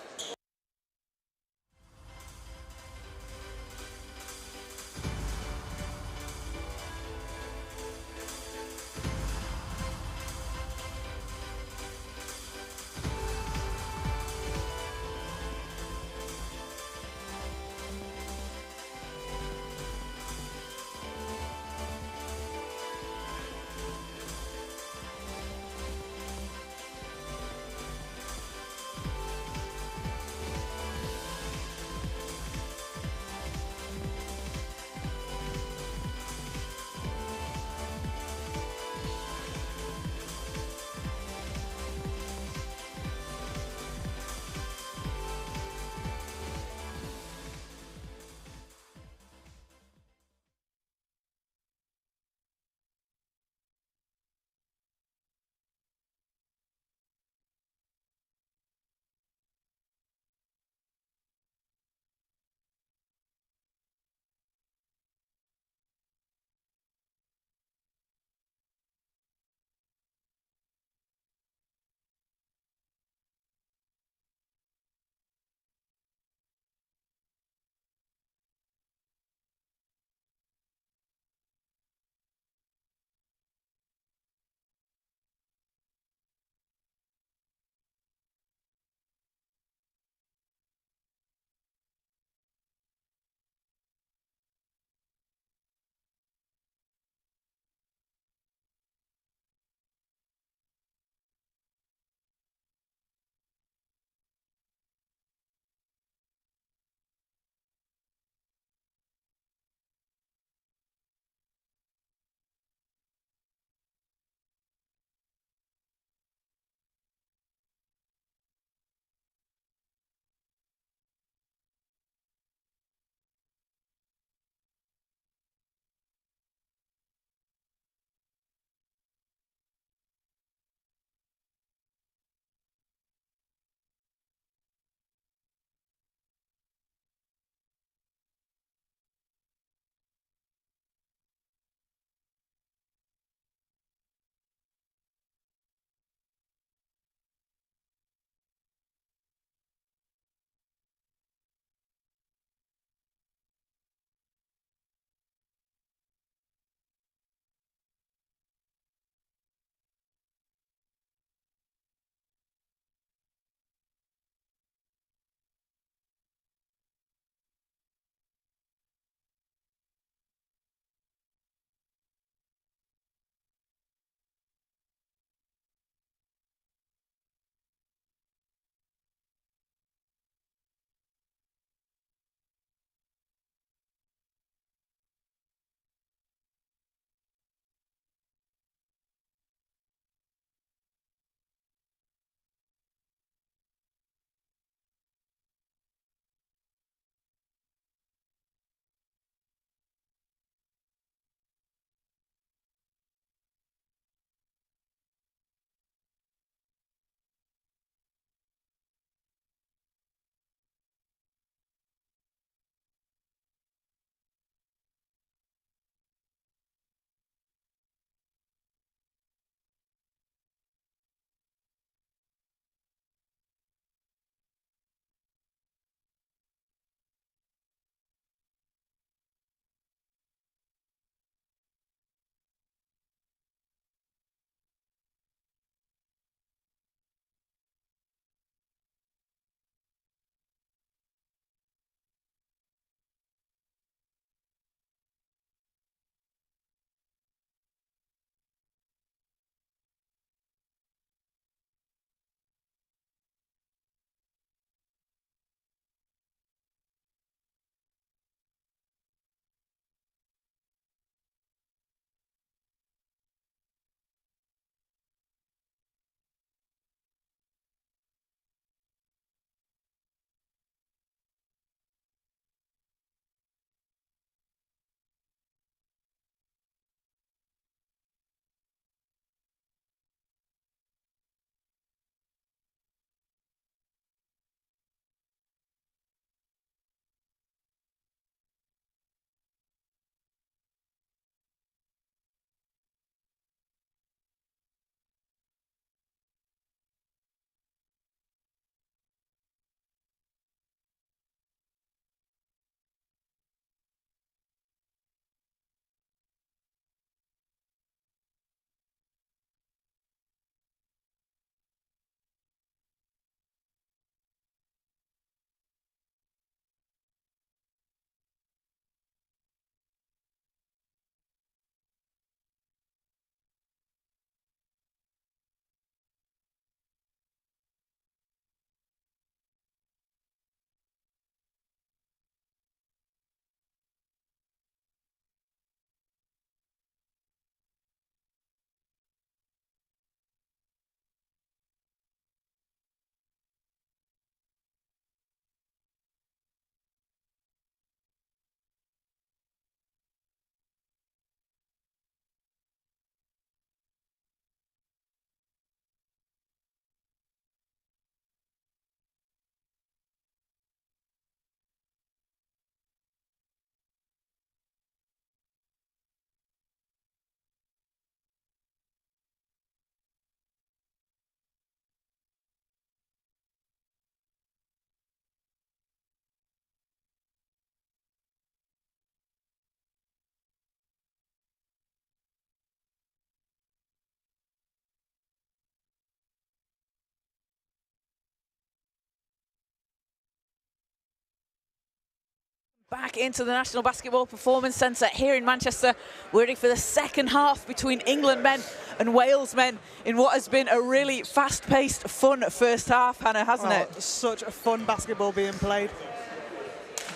back into the National Basketball Performance Centre here in Manchester. We're ready for the second half between England men and Wales men in what has been a really fast-paced, fun first half, Hannah, hasn't it? Such a fun basketball being played.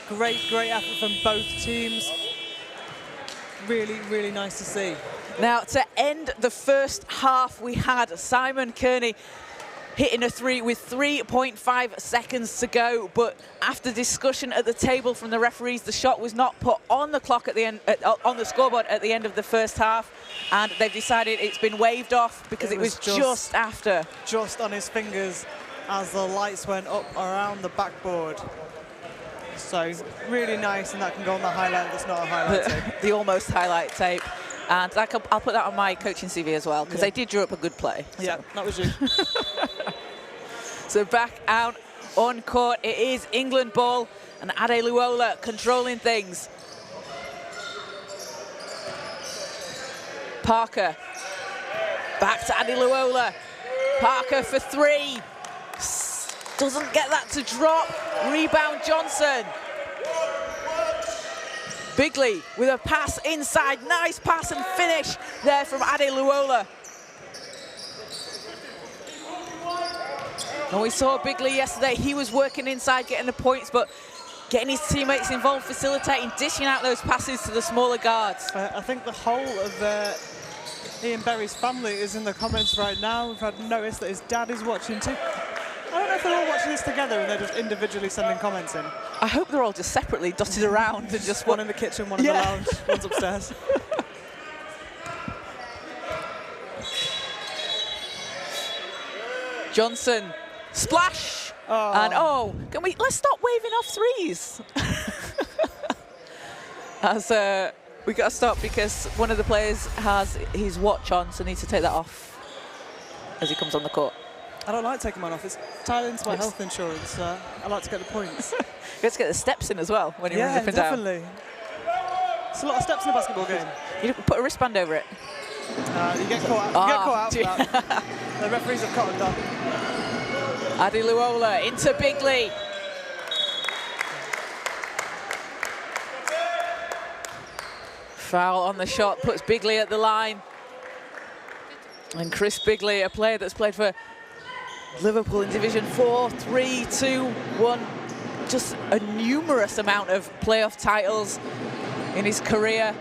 Great effort from both teams. Really, really nice to see. Now, to end the first half, we had Simon Kearney hitting a three with 3.5 seconds to go, but after discussion at the table from the referees, the shot was not put on the clock at the end, on the scoreboard at the end of the first half, and they've decided it's been waved off because it was just after. Just on his fingers as the lights went up around the backboard. So really nice, and that can go on the highlight that's not a highlight tape. The almost highlight tape. And I'll put that on my coaching CV as well, because they did draw up a good play. So. Yeah, that was you. So back out on court, it is England ball, and Ade Luola controlling things. Parker, back to Ade Luola. Parker for three. Doesn't get that to drop. Rebound Johnson. Bigley with a pass inside. Nice pass and finish there from Ade Luola. And we saw Bigley yesterday. He was working inside, getting the points, but getting his teammates involved, facilitating, dishing out those passes to the smaller guards. I think the whole of Ian Berry's family is in the comments right now. We've had noticed that his dad is watching too. I don't know if they're all watching this together and they're just individually sending comments in. I hope they're all just separately dotted around and just one in the kitchen, one in the lounge, one's upstairs. Johnson, splash, and let's stop waving off threes. As we got to stop because one of the players has his watch on, so needs to take that off as he comes on the court. I don't like taking mine off. It's tied into my health insurance. I like to get the points. You have to get the steps in as well when you're running up and definitely. It's a lot of steps in a basketball game. You put a wristband over it. You get caught out. You get caught out for that. The referees have cottoned on. Ade Luola into Bigley. Foul on the shot puts Bigley at the line. And Chris Bigley, a player that's played for Liverpool in Division 4, 3, 2, 1. Just a numerous amount of playoff titles in his career.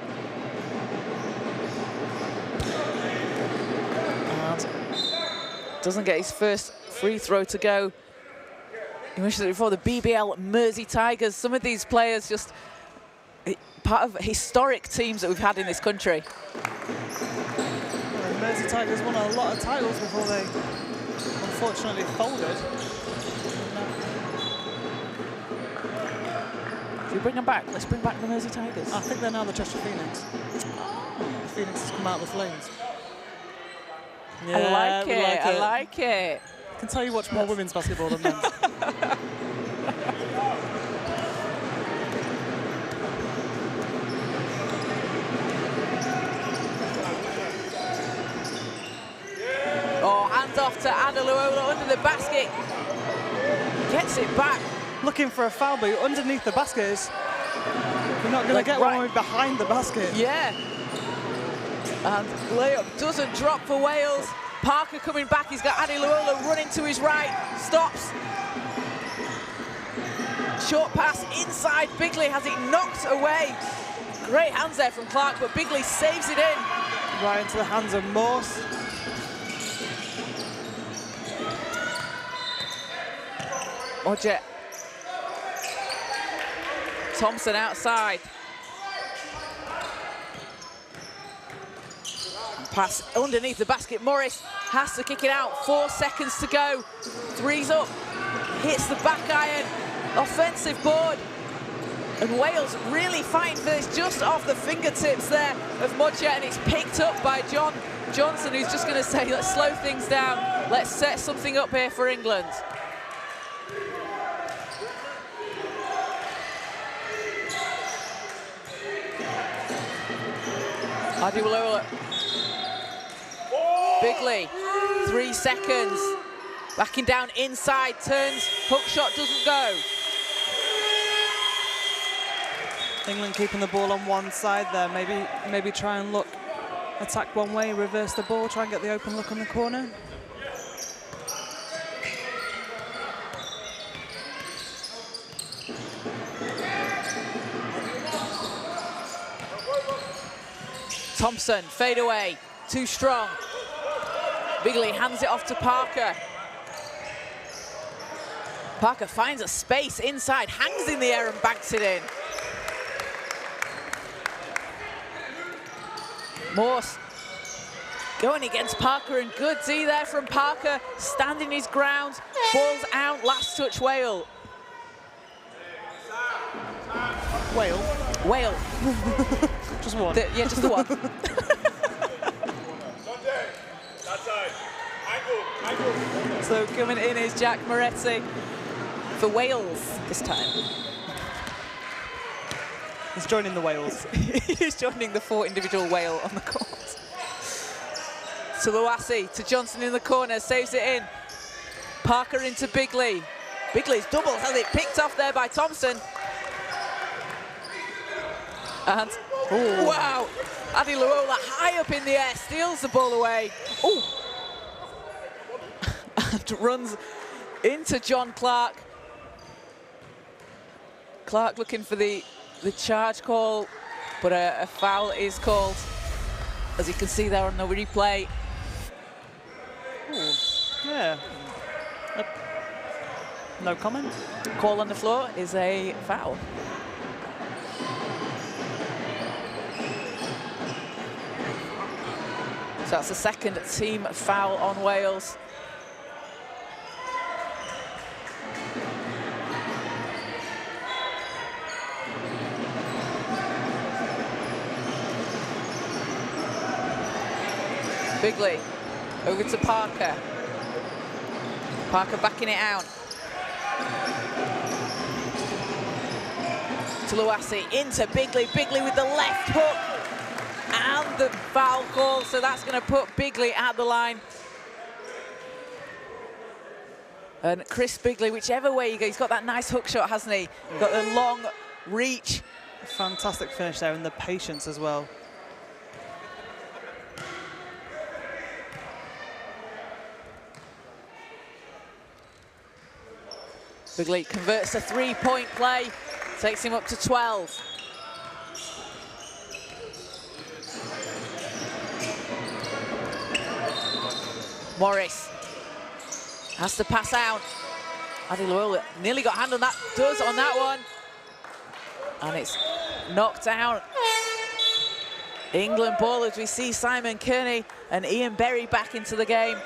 And doesn't get his first free throw to go. You mentioned it before, the BBL Mersey Tigers. Some of these players just part of historic teams that we've had in this country. Well, the Mersey Tigers won a lot of titles before they unfortunately folded. Should we bring them back? Let's bring back the Mersey Tigers. I think they're now the Chester Phoenix. The Phoenix has come out of the flames. Yeah, I like it. I can tell you watch more women's basketball than men's. Hands off to Ade Luola under the basket. Gets it back. Looking for a foul, but underneath the basket is... You're not going to get one behind the basket. Yeah. And layup doesn't drop for Wales. Parker coming back. He's got Ade Luola running to his right. Stops. Short pass inside. Bigley has it knocked away. Great hands there from Clark, but Bigley saves it in. Right into the hands of Morse. Odjet. Thompson outside. Pass underneath the basket. Morris has to kick it out. 4 seconds to go. Three's up. Hits the back iron. Offensive board. And Wales really fighting for this just off the fingertips there of Modjet, and it's picked up by John Johnson, who's just going to say, let's slow things down. Let's set something up here for England. Ade Luola. Bigley, 3 seconds. Backing down inside, turns, hook shot doesn't go. England keeping the ball on one side there. Maybe try and attack one way, reverse the ball, try and get the open look on the corner. Thompson, fade away, too strong. Bigley hands it off to Parker. Parker finds a space inside, hangs in the air and banks it in. Morse going against Parker, and good D there from Parker, standing his ground. Ball's out, last touch Wale. Wale. Just one. Yeah, just the one. So coming in is Jack Moretti for Wales this time. He's joining the Wales. He's joining the 4 individual Wale on the court. To Luasi, to Johnson in the corner, saves it in. Parker into Bigley. Bigley's double, has it picked off there by Thompson. And, wow, Adi Luola high up in the air, steals the ball away. Ooh. And runs into John Clark. Clark looking for the charge call, but a foul is called, as you can see there on the replay. Ooh. Yeah. No comment. Call on the floor is a foul. So that's the second team foul on Wales. Bigley over to Parker. Parker backing it out. To Luasi, into Bigley. Bigley with the left hook. And the foul call, so that's going to put Bigley at the line. And Chris Bigley, whichever way you go, he's got that nice hook shot, hasn't he? Got the long reach. Fantastic finish there, and the patience as well. Bigley converts a 3-point play, takes him up to 12. Morris has to pass out. Adi Luola nearly got a hand on that, does on that one. And it's knocked out. England ball as we see Simon Kearney and Ian Berry back into the game.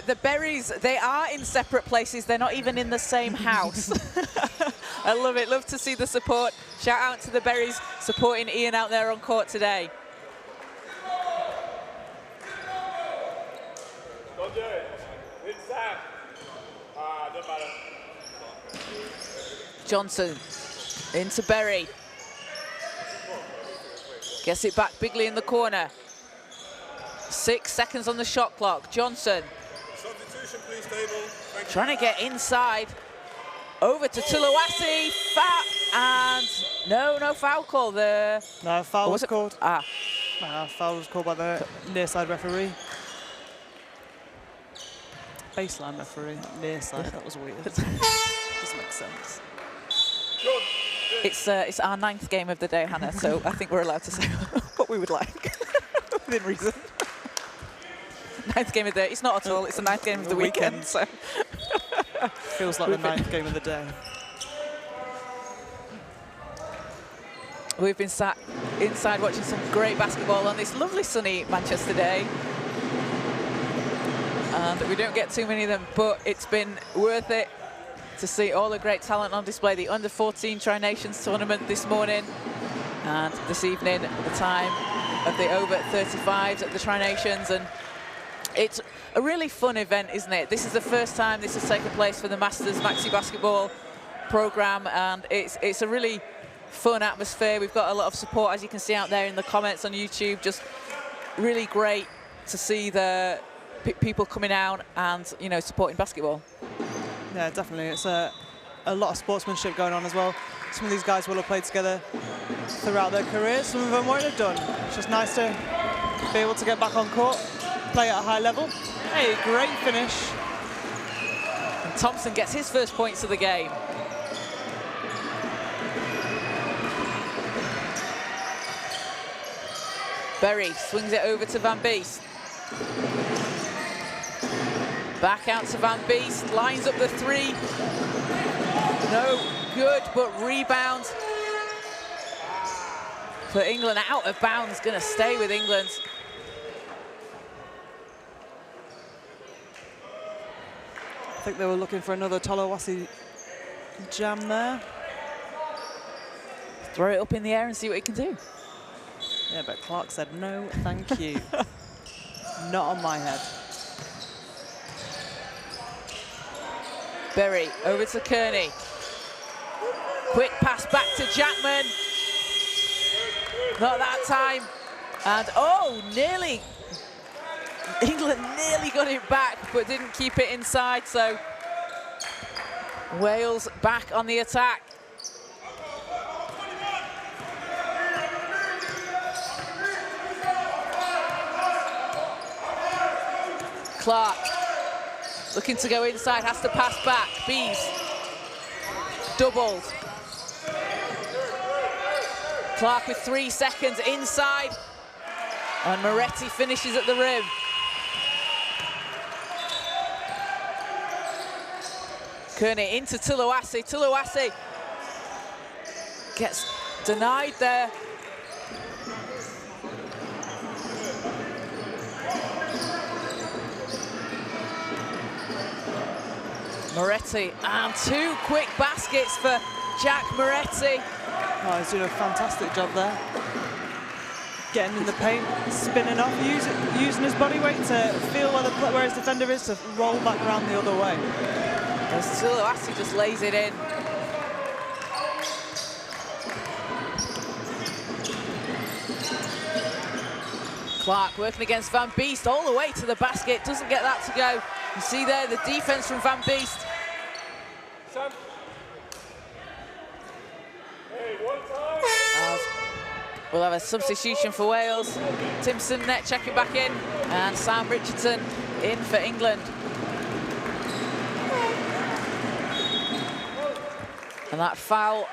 The Berries, they are in separate places. They're not even in the same house. I love it. Love to see the support. Shout out to the Berries supporting Ian out there on court today. Don't do it. It's Sam. Doesn't matter. Johnson into Berry. Gets it back, Bigley in the corner. 6 seconds on the shot clock. Johnson. Substitution, please, table. Trying to get inside. Over to Tuluasi. And no foul call there. No, foul was called. Foul was called by the near side referee. Baseline referee, not near side. That was weird. Doesn't make sense. It's our 9th game of the day, Hannah, so I think we're allowed to say what we would like within reason. 9th game of the day. It's not at all. It's the 9th game of the weekend. So feels like the 9th game of the day. We've been sat inside watching some great basketball on this lovely sunny Manchester day. And we don't get too many of them, but it's been worth it to see all the great talent on display. The Under-14 Tri-Nations tournament this morning, and this evening at the time of the over-35s at the Tri-Nations. And it's a really fun event, isn't it? This is the first time this has taken place for the Masters Maxi Basketball program, and it's a really fun atmosphere. We've got a lot of support, as you can see out there in the comments on YouTube. Just really great to see the people coming out and, you know, supporting basketball. Yeah, definitely. It's a lot of sportsmanship going on as well. Some of these guys will have played together throughout their careers. Some of them won't have done. It's just nice to be able to get back on court, play at a high level. Hey, great finish. And Thompson gets his first points of the game. Berry swings it over to Van Beest. Back out to Van Beest, lines up the three. No good, but rebound for England. Out of bounds, gonna stay with England. I think they were looking for another Tolawasi jam there. Throw it up in the air and see what he can do. Yeah, but Clark said, no, thank you. Not on my head. Berry over to Kearney. Quick pass back to Jackman. Not that time. And oh, nearly. England nearly got it back, but didn't keep it inside. So Wales back on the attack. Clark looking to go inside, has to pass back. Bees doubled. Clark with 3 seconds inside. And Moretti finishes at the rim. Kearney into Tuluasi. Tuluasi gets denied there. Moretti, and 2 quick baskets for Jack Moretti. Oh, he's doing a fantastic job there. Getting in the paint, spinning off, using his body weight to feel where his defender is, to roll back around the other way. As Tuluasi just lays it in. Clark working against Van Beest all the way to the basket, doesn't get that to go. You see there the defense from Van Beest. We'll have a substitution for Wales. Timpson net checking back in, and Sam Richardson in for England. And that foul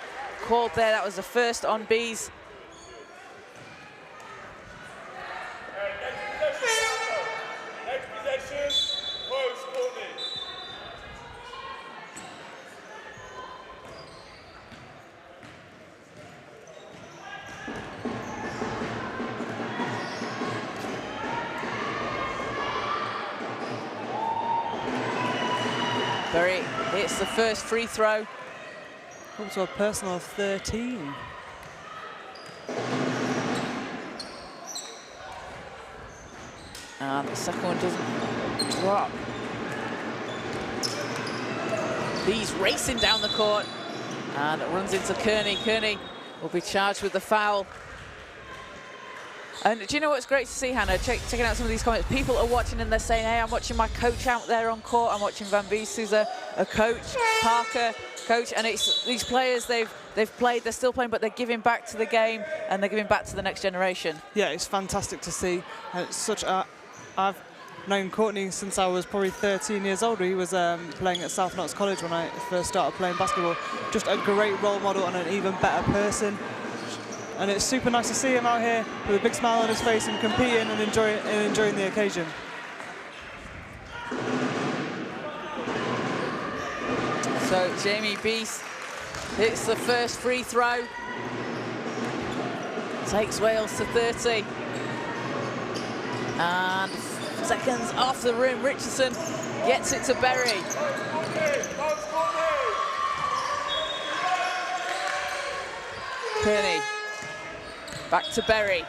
called there, that was the first on Bees. Berry hits the first free throw. Up to a personal of 13. And the second one doesn't drop. Bees racing down the court and runs into Kearney. Kearney will be charged with the foul. And do you know what's great to see, Hannah? Checking out some of these comments. People are watching and they're saying, hey, I'm watching my coach out there on court. I'm watching Van Beest, who's a coach, Parker, coach. And it's these players, they've played, they're still playing, but they're giving back to the game and they're giving back to the next generation. Yeah, it's fantastic to see. And it's such a... I've known Courtney since I was probably 13 years old. He was playing at South Knox College when I first started playing basketball. Just a great role model and an even better person. And it's super nice to see him out here with a big smile on his face and competing and enjoying the occasion. So Jamie Beest hits the first free throw. Takes Wales to 30. And seconds off the rim, Richardson gets it to Berry. Kearney. Back to Berry.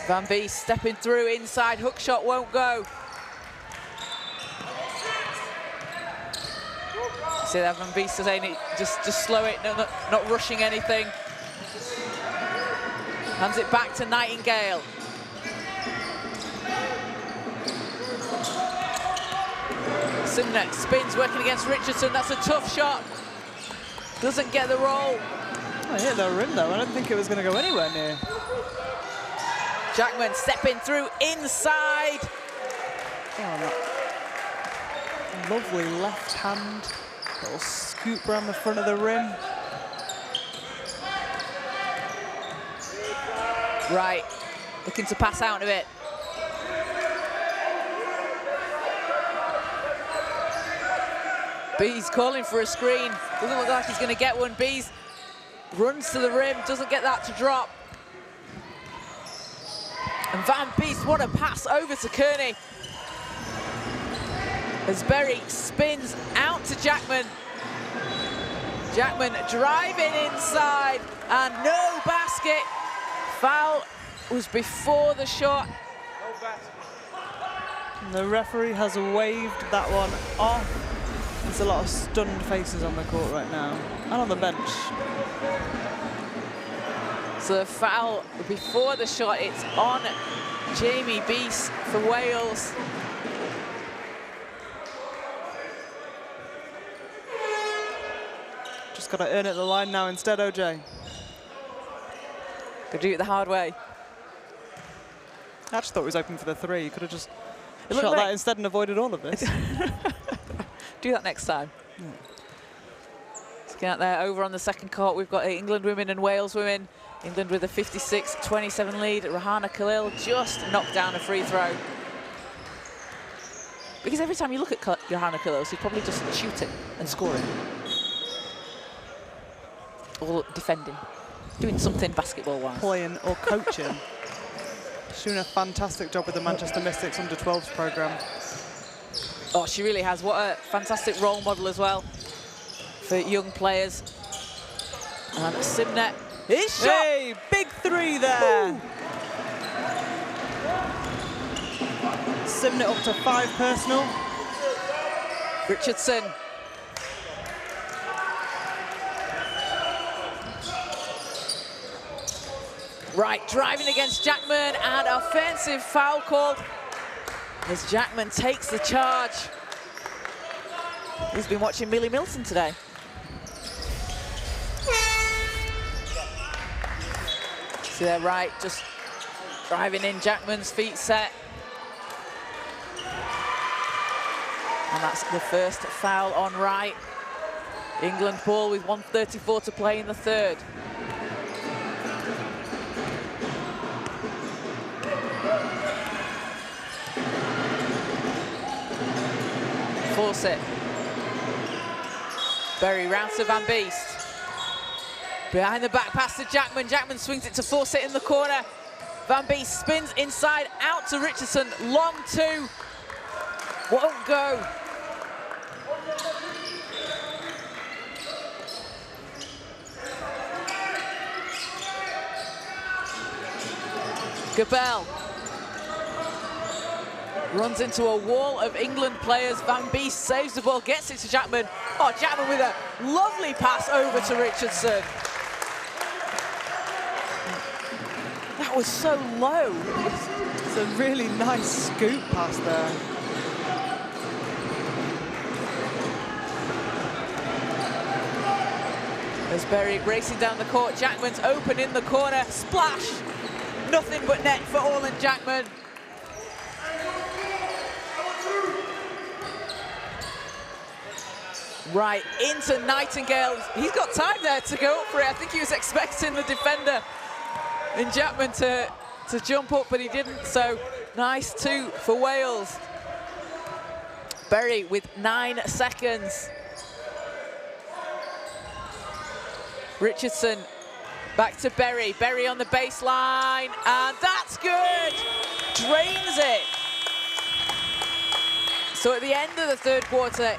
Van Beest stepping through inside, hook shot won't go. See that Van Beest saying it, just slow it, not rushing anything. Hands it back to Nightingale. Simnett spins, working against Richardson. That's a tough shot. Doesn't get the roll. I hit the rim though. I don't think it was going to go anywhere near. Jackman stepping through inside. Oh, lovely left hand. Little scoop around the front of the rim. Right, looking to pass out a bit. Bees calling for a screen. Doesn't look like he's going to get one. Bees runs to the rim, doesn't get that to drop. And Van Beest, what a pass over to Kearney. As Berry spins out to Jackman. Jackman driving inside and no basket. Foul was before the shot. And the referee has waved that one off. There's a lot of stunned faces on the court right now, and on the bench. So the foul before the shot, it's on Jamie Beast for Wales. Just got to earn it at the line now instead, OJ. Could do it the hard way. I just thought he was open for the three. You could have just It shot looked that like- instead and avoided all of this. Do that next time. Let's get out there. Over on the second court, we've got England women and Wales women. England with a 56-27 lead. Rahana Khalil just knocked down a free throw. Because every time you look at Rahana Khalil, she's probably just shooting and scoring. Or defending. Doing something basketball-wise. Playing or coaching. She's doing a fantastic job with the Manchester Mystics under-12s programme. Oh, she really has. What a fantastic role model as well for young players. And Simnett is shot. Hey, big three there. Ooh. Simnett up to 5 personal. Richardson. Right, driving against Jackman, and offensive foul called as Jackman takes the charge. He's been watching Millie Milton today. See there, right, just driving in, Jackman's feet set. And that's the first foul on Wright. England ball with 1:34 to play in the third. Force it. Berry round to Van Beest. Behind the back pass to Jackman. Jackman swings it to force it in the corner. Van Beest spins inside out to Richardson. Long two. Won't go. Gabel runs into a wall of England players. Van Beest saves the ball, gets it to Jackman. Oh, Jackman with a lovely pass over to Richardson. That was so low. It's a really nice scoop pass there. There's Berry racing down the court. Jackman's open in the corner. Splash. Nothing but net for Orland Jackman. Right, into Nightingale. He's got time there to go up for it. I think he was expecting the defender in Jackman to jump up, but he didn't. So nice two for Wales. Berry with 9 seconds. Richardson back to Berry. Berry on the baseline, and that's good. Drains it. So at the end of the third quarter,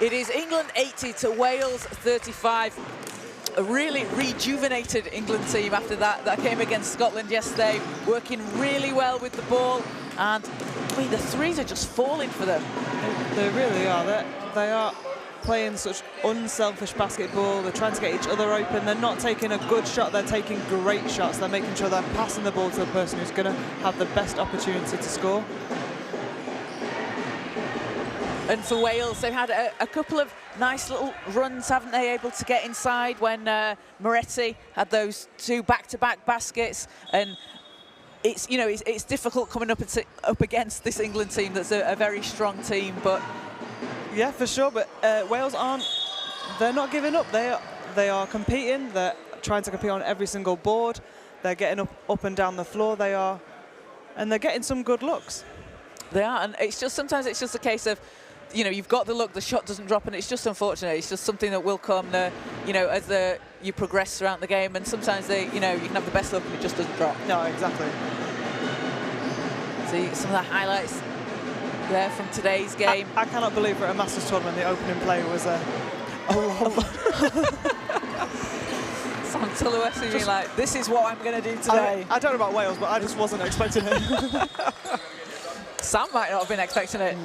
it is England 80 to Wales 35. A really rejuvenated England team after that came against Scotland yesterday, working really well with the ball. And I mean, the threes are just falling for them. They really are. They are playing such unselfish basketball. They're trying to get each other open. They're not taking a good shot. They're taking great shots. They're making sure they're passing the ball to the person who's going to have the best opportunity to score. And for Wales, they've had a couple of nice little runs, haven't they, able to get inside when Moretti had those 2 back-to-back baskets. And it's, you know, it's difficult coming up against this England team that's a very strong team, but yeah, for sure. But Wales they're not giving up. They are competing. They're trying to compete on every single board. They're getting up and down the floor. And they're getting some good looks. They are, and it's just sometimes it's just a case of, you know, you've got the look, the shot doesn't drop, and it's just unfortunate. It's just something that will come, you know, as you progress throughout the game, and sometimes you know, you can have the best look and it just doesn't drop. No, exactly. See some of the highlights there from today's game. I cannot believe for a Masters tournament the opening play was a lob. Sam Tuluesi being like, this is what I'm going to do today. I don't know about Wales, but I just wasn't expecting it. Sam might not have been expecting it.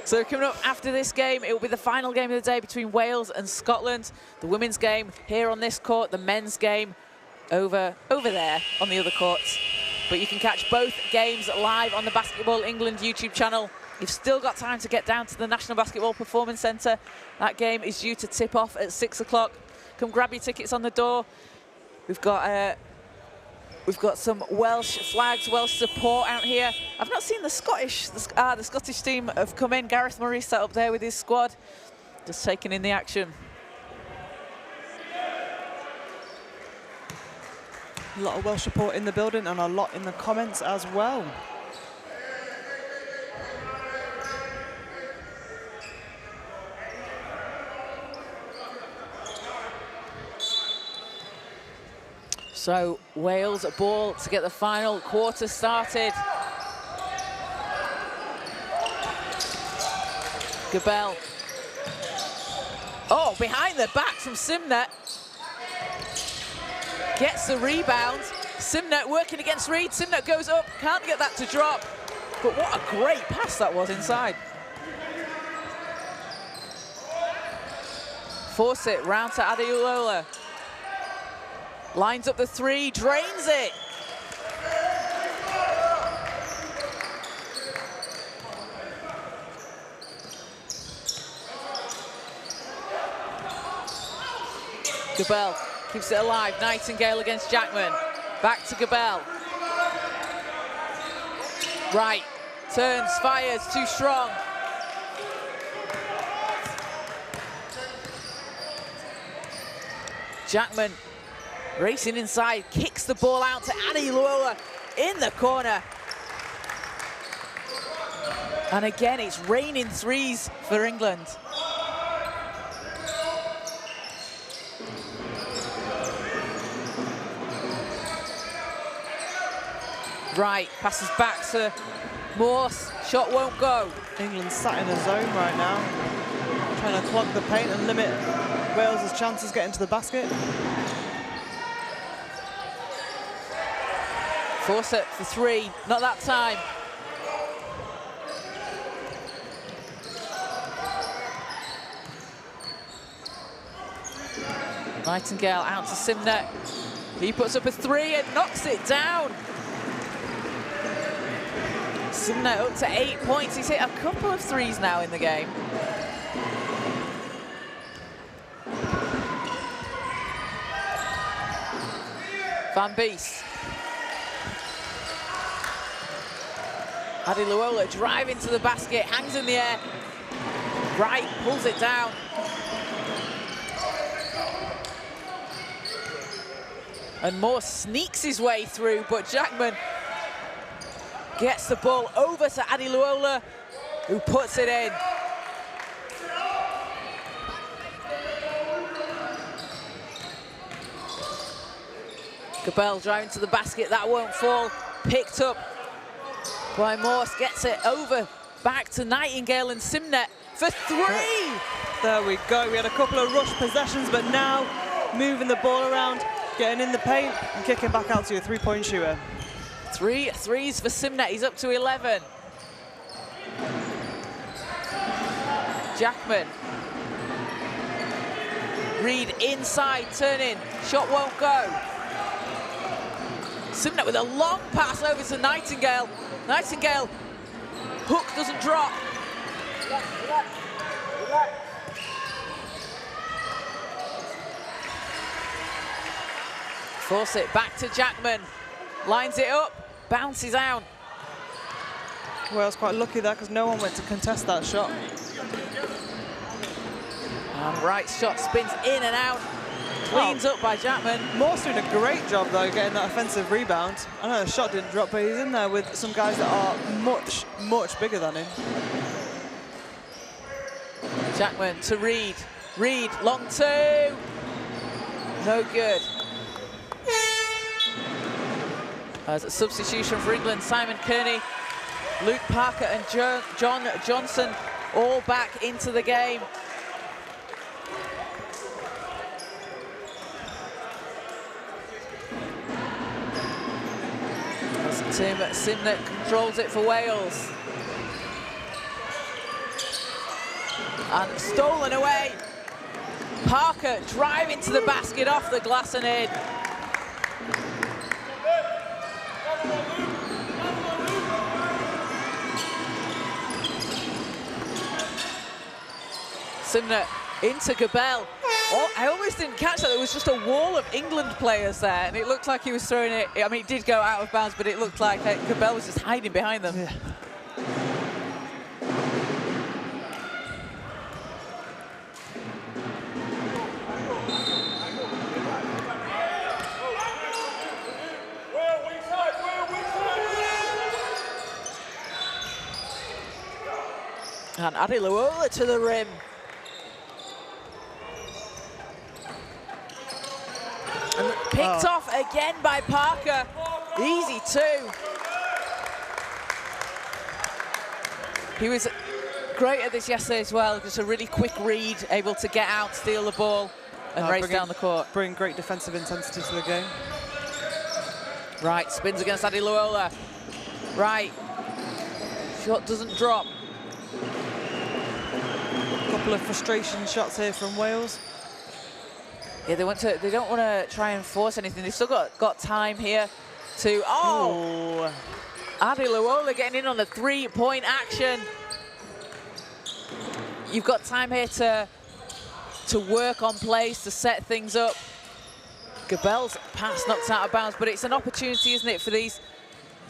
So coming up after this game, it will be the final game of the day between Wales and Scotland. The women's game here on this court, the men's game over there on the other courts. But you can catch both games live on the Basketball England YouTube channel. You've still got time to get down to the National Basketball Performance Centre. That game is due to tip off at 6 o'clock. Come grab your tickets on the door. We've got some Welsh flags, Welsh support out here. I've not seen the Scottish team have come in. Gareth Murray sat up there with his squad, just taking in the action. A lot of Welsh support in the building and a lot in the comments as well. So Wales a ball to get the final quarter started. Gabel. Oh, behind the back from Simnet. Gets the rebound. Simnet working against Reed. Simnet goes up, can't get that to drop. But what a great pass that was inside. Force it round to Adeola. Lines up the 3, drains it. Gabel keeps it alive. Nightingale against Jackman. Back to Gabel. Right, turns, fires, too strong. Jackman racing inside, kicks the ball out to Adeola in the corner. And again, it's raining threes for England. Right, passes back to Morse, shot won't go. England sat in a zone right now, trying to clog the paint and limit Wales' chances getting to the basket. Force it for 3, not that time. Nightingale out to Simnet. He puts up a 3 and knocks it down. Simnet up to 8 points. He's hit a couple of 3s now in the game. Van Beest. Adeola driving to the basket, hangs in the air. Wright pulls it down. And Moore sneaks his way through, but Jackman gets the ball over to Adeola, who puts it in. Gabel driving to the basket, that won't fall. Picked up by Morse, gets it over back to Nightingale and Simnet for 3. There we go. We had a couple of rush possessions, but now moving the ball around, getting in the paint and kicking back out to your 3-point shooter. 3 threes for Simnet. He's up to 11. Jackman. Reed inside, turning, shot won't go. Simnett with a long pass over to Nightingale. Nightingale, hook doesn't drop. Force it back to Jackman. Lines it up, bounces out. Wales quite lucky there because no one went to contest that shot. And right shot spins in and out. Cleans up by Jackman. Morse doing a great job though getting that offensive rebound. I know the shot didn't drop, but he's in there with some guys that are much, much bigger than him. Jackman to Reed. Reed, long two. No good. As a substitution for England, Simon Kearney, Luke Parker and John Johnson all back into the game. As Tim Simnett controls it for Wales. And stolen away. Parker driving to the basket off the glass and in. Simnett into Gabel. Oh, I almost didn't catch that. There was just a wall of England players there, and it looked like he was throwing it. I mean, it did go out of bounds, but it looked like Gabel was just hiding behind them. Yeah. And Adiluola to the rim. And picked off again by Parker. Easy two. He was great at this yesterday as well. Just a really quick read, able to get out, steal the ball, and race down the court. Bring great defensive intensity to the game. Right, spins against Adiluola. Right. Shot doesn't drop. Couple of frustration shots here from Wales. Yeah, they don't want to try and force anything. They've still got time here to. Oh! Adiluola getting in on the three-point action. You've got time here to work on plays, to set things up. Gabel's pass knocked out of bounds, but it's an opportunity, isn't it, for these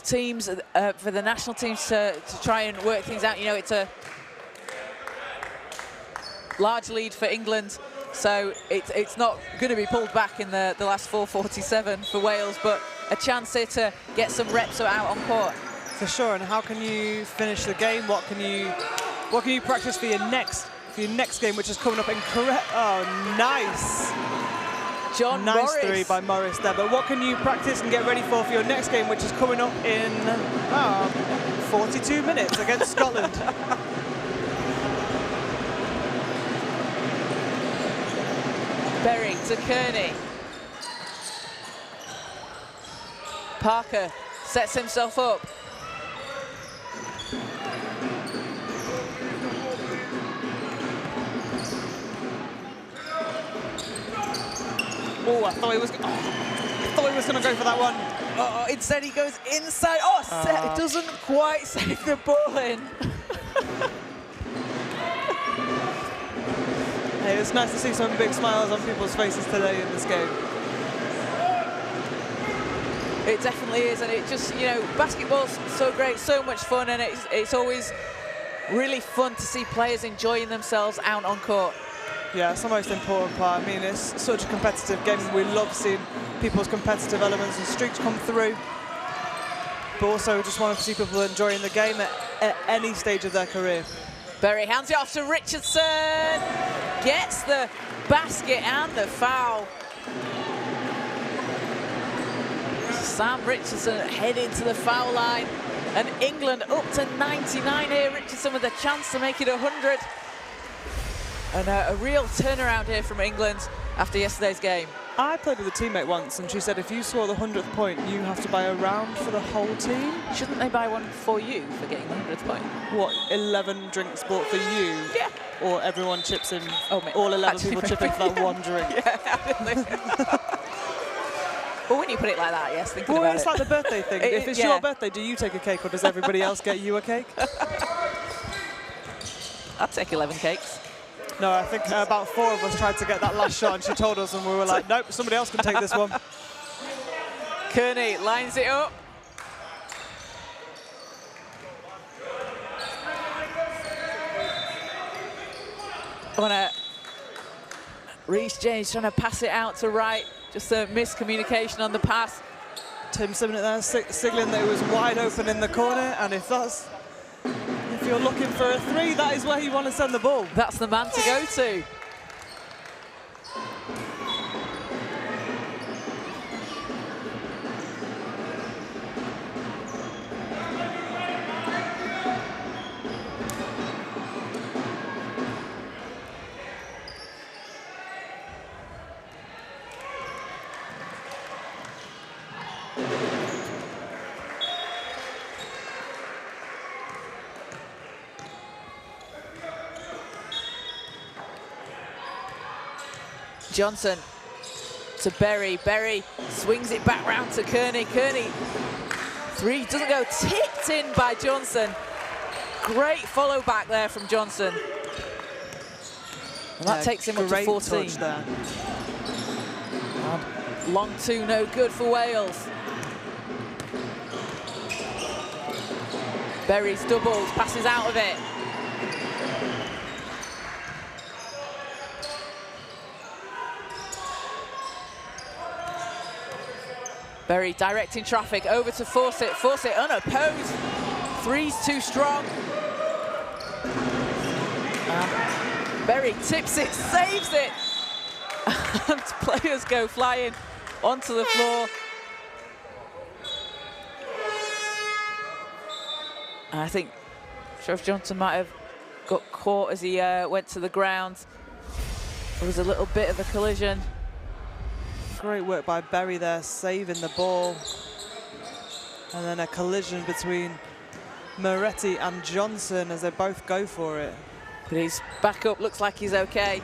teams, for the national teams to try and work things out. You know, it's a large lead for England, so it's not going to be pulled back in the last 4:47 for Wales, but a chance here to get some reps out on court. For sure. And how can you finish the game? What can you practice for your next game, which is coming up in Oh, nice. Nice Morris. three by Morris there. But what can you practice and get ready for your next game, which is coming up in 42 minutes against Scotland? Berry to Kearney. Parker sets himself up. Oh, I thought he was going to go for that one. Instead he goes inside. It doesn't quite save the ball in. Hey, it's nice to see some big smiles on people's faces today in this game. It definitely is, and it just, you know, basketball's so great, so much fun, and it's always really fun to see players enjoying themselves out on court. Yeah, it's the most important part. I mean, it's such a competitive game. We love seeing people's competitive elements and streaks come through. But also just want to see people enjoying the game at any stage of their career. Berry hands it off to Richardson. Gets the basket and the foul. Sam Richardson heading to the foul line. And England up to 99 here. Richardson with a chance to make it 100. And a real turnaround here from England after yesterday's game. I played with a teammate once, and she said if you score the 100th point, you have to buy a round for the whole team. Shouldn't they buy one for you for getting the 100th point? What, 11 drinks bought for you? Yeah. Or everyone chips in, Oh, mate, all 11 actually, people chip in for that one drink? Yeah. But when you put it like that, yes, thinking Well, about it's it. like the birthday thing. If it's yeah. your birthday, do you take a cake, or does everybody else get you a cake? I'd take 11 cakes. No, I think about 4 of us tried to get that last shot, and she told us, and we were like, nope, somebody else can take this one. Kearney lines it up. Reece James trying to pass it out to right. Just a miscommunication on the pass. Tim Simnett there signaling that it was wide open in the corner, and if you're looking for a 3, that is where you want to send the ball. That's the man to go to. Johnson to Berry. Berry swings it back round to Kearney. Kearney, 3 doesn't go, tipped in by Johnson. Great follow back there from Johnson. And that takes him up to 14. Touch there. And long 2, no good for Wales. Berry's doubles, passes out of it. Berry directing traffic over to Fawcett. Fawcett unopposed. 3's too strong. Berry tips it, saves it. And players go flying onto the floor. And I think Sheriff Johnson might have got caught as he went to the ground. There was a little bit of a collision. Great work by Berry there, saving the ball. And then a collision between Moretti and Johnson as they both go for it. But he's back up, looks like he's okay.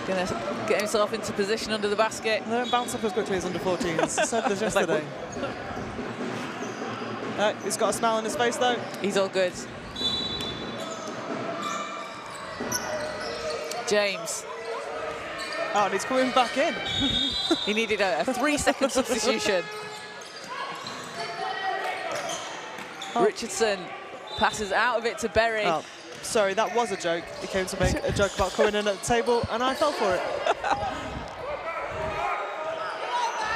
Gonna get himself into position under the basket. They don't bounce up as quickly as under 14s. Said this yesterday. He's got a smile on his face though. He's all good. James. Oh, and he's coming back in. He needed a 3-second substitution. Richardson passes out of it to Berry. Oh, sorry, that was a joke. He came to make a joke about coming in at the table, and I fell for it.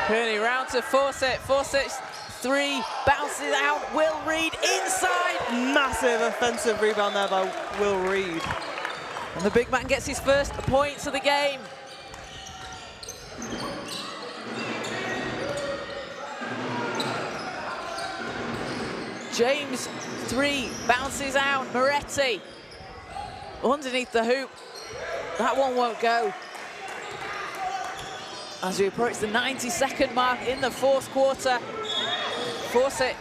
Kearney round to Fawcett. Fawcett's 3 bounces out. Will Reed inside. Massive offensive rebound there by Will Reed. And the big man gets his first points of the game. James 3 bounces out. Moretti underneath the hoop. That one won't go. As we approach the 90-second mark in the 4th quarter, Fawcett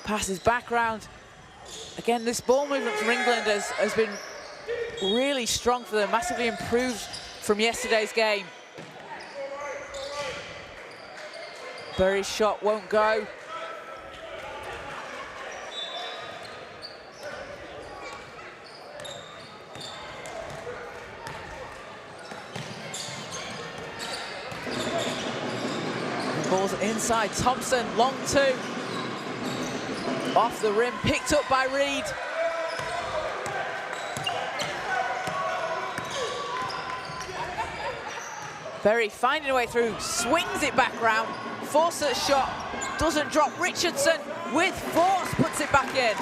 passes back round. Again, this ball movement from England has been really strong for them, massively improved from yesterday's game. Berry's shot won't go. Ball's inside, Thompson, long 2. Off the rim, picked up by Reed. Berry finding a way through, swings it back round. Fawcett's shot doesn't drop. Richardson with force puts it back in.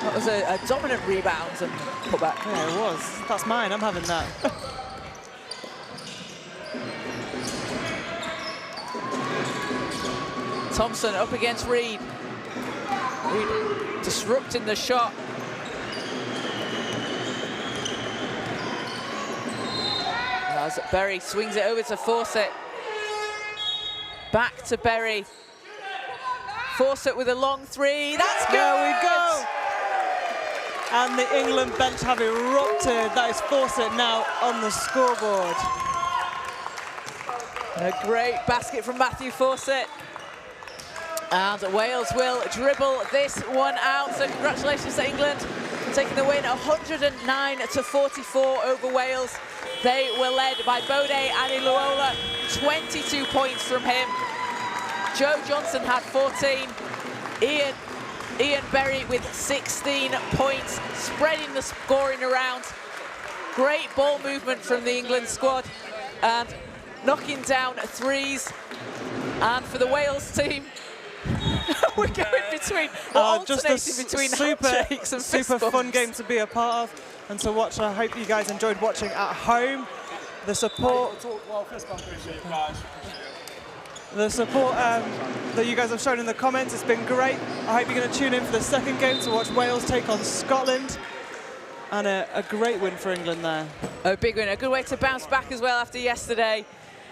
That was a dominant rebound and put back. Yeah, it was. That's mine, I'm having that. Thompson up against Reed. Reed disrupting the shot. As Berry swings it over to Fawcett. Back to Berry. Fawcett with a long three. That's good! There we go! And the England bench have erupted. That is Fawcett now on the scoreboard. A great basket from Matthew Fawcett. And Wales will dribble this one out. So congratulations to England, taking the win 109-44 over Wales. They were led by Bode Adiluola, 22 points from him. Joe Johnson had 14. Ian Berry with 16 points, spreading the scoring around. Great ball movement from the England squad and knocking down threes. And for the Wales team, we're going between, alternating between handshakes and fist super fun bumps. game to be a part of and to watch. I hope you guys enjoyed watching at home. The support that you guys have shown in the comments has been great. I hope you're going to tune in for the second game to watch Wales take on Scotland. And a great win for England there. A big win, a good way to bounce back as well after yesterday.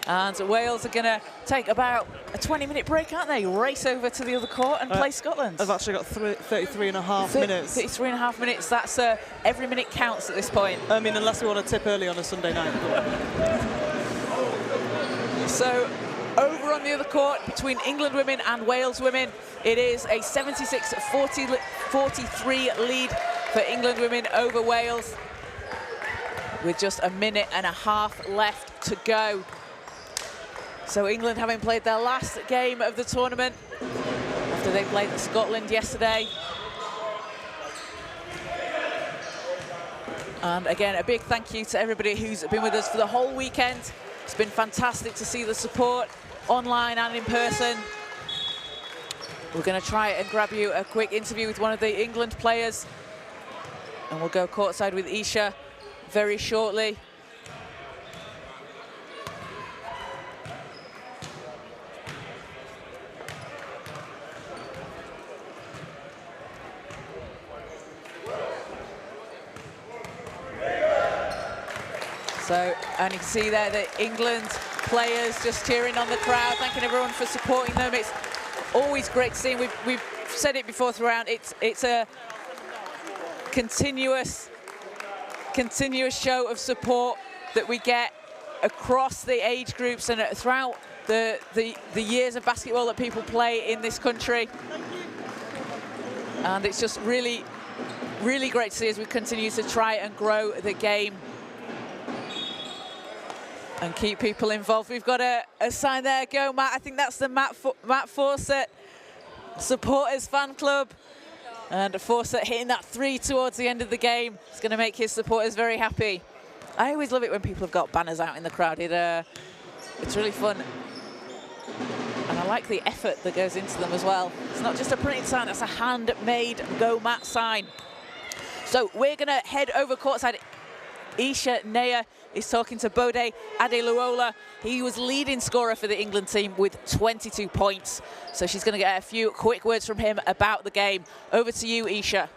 And Wales are going to take about a 20-minute break, aren't they? Race over to the other court and play Scotland. I've actually got 33 and a half minutes. 33 and a half minutes. That's every minute counts at this point. I mean, unless we want to tip early on a Sunday night. So over on the other court between England women and Wales women, it is a 76-43 lead for England women over Wales, with just a minute and a half left to go. So England having played their last game of the tournament after they played Scotland yesterday. And again, a big thank you to everybody who's been with us for the whole weekend. It's been fantastic to see the support online and in person. We're going to try and grab you a quick interview with one of the England players. And we'll go courtside with Isha very shortly. So, and you can see there the England players just cheering on the crowd, thanking everyone for supporting them. It's always great to see. We've said it before throughout. It's a continuous show of support that we get across the age groups and throughout the years of basketball that people play in this country. And it's just really, really great to see as we continue to try and grow the game and keep people involved. We've got a sign there. Go, Matt. I think that's the Matt Fawcett supporters fan club. And Fawcett hitting that three towards the end of the game. It's going to make his supporters very happy. I always love it when people have got banners out in the crowd. It's really fun. And I like the effort that goes into them as well. It's not just a printed sign, it's a handmade Go Matt sign. So we're going to head over courtside. Isha Naya is talking to Bode Adiluola. He was leading scorer for the England team with 22 points. So she's going to get a few quick words from him about the game. Over to you, Isha.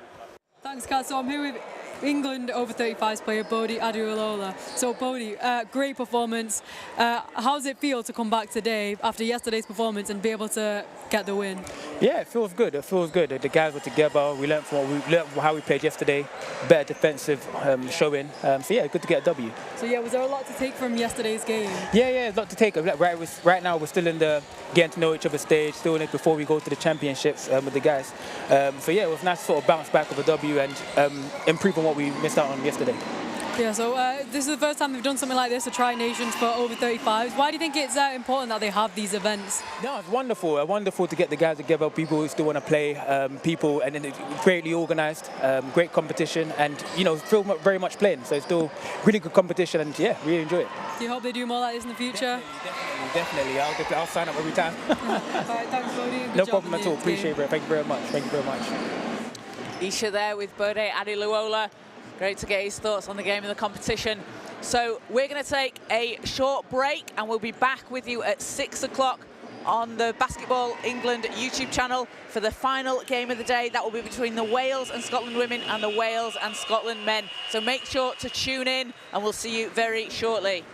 Thanks, Kat. So I'm here with England over 35s player Bode Adiluola. So Bode, great performance. How does it feel to come back today after yesterday's performance and be able to get the win? Yeah, it feels good. It feels good. The guys were together. We learned how we played yesterday. Better defensive showing. So yeah, good to get a W. So yeah, was there a lot to take from yesterday's game? Yeah, a lot to take. Right now we're still in the getting to know each other stage, still in it before we go to the championships with the guys. So yeah, it was nice to sort of bounce back with a W and improve on what we missed out on yesterday. Yeah, so this is the first time we've done something like this, a Tri-Nations for over 35s. Why do you think it's important that they have these events? No, it's wonderful. Wonderful to get the guys together, people who still want to play, people, and then it's greatly organised, great competition, and feel very much playing. So it's still really good competition, and yeah, really enjoy it. Do you hope they do more like this in the future? Definitely. I'll sign up every time. All right, thanks, Bode. No problem at all. Appreciate it. Thank you very much. Thank you very much. Isha there with Bode Adiluola. Great to get his thoughts on the game and the competition. So we're going to take a short break and we'll be back with you at 6 o'clock on the Basketball England YouTube channel for the final game of the day. That will be between the Wales and Scotland women and the Wales and Scotland men. So make sure to tune in and we'll see you very shortly.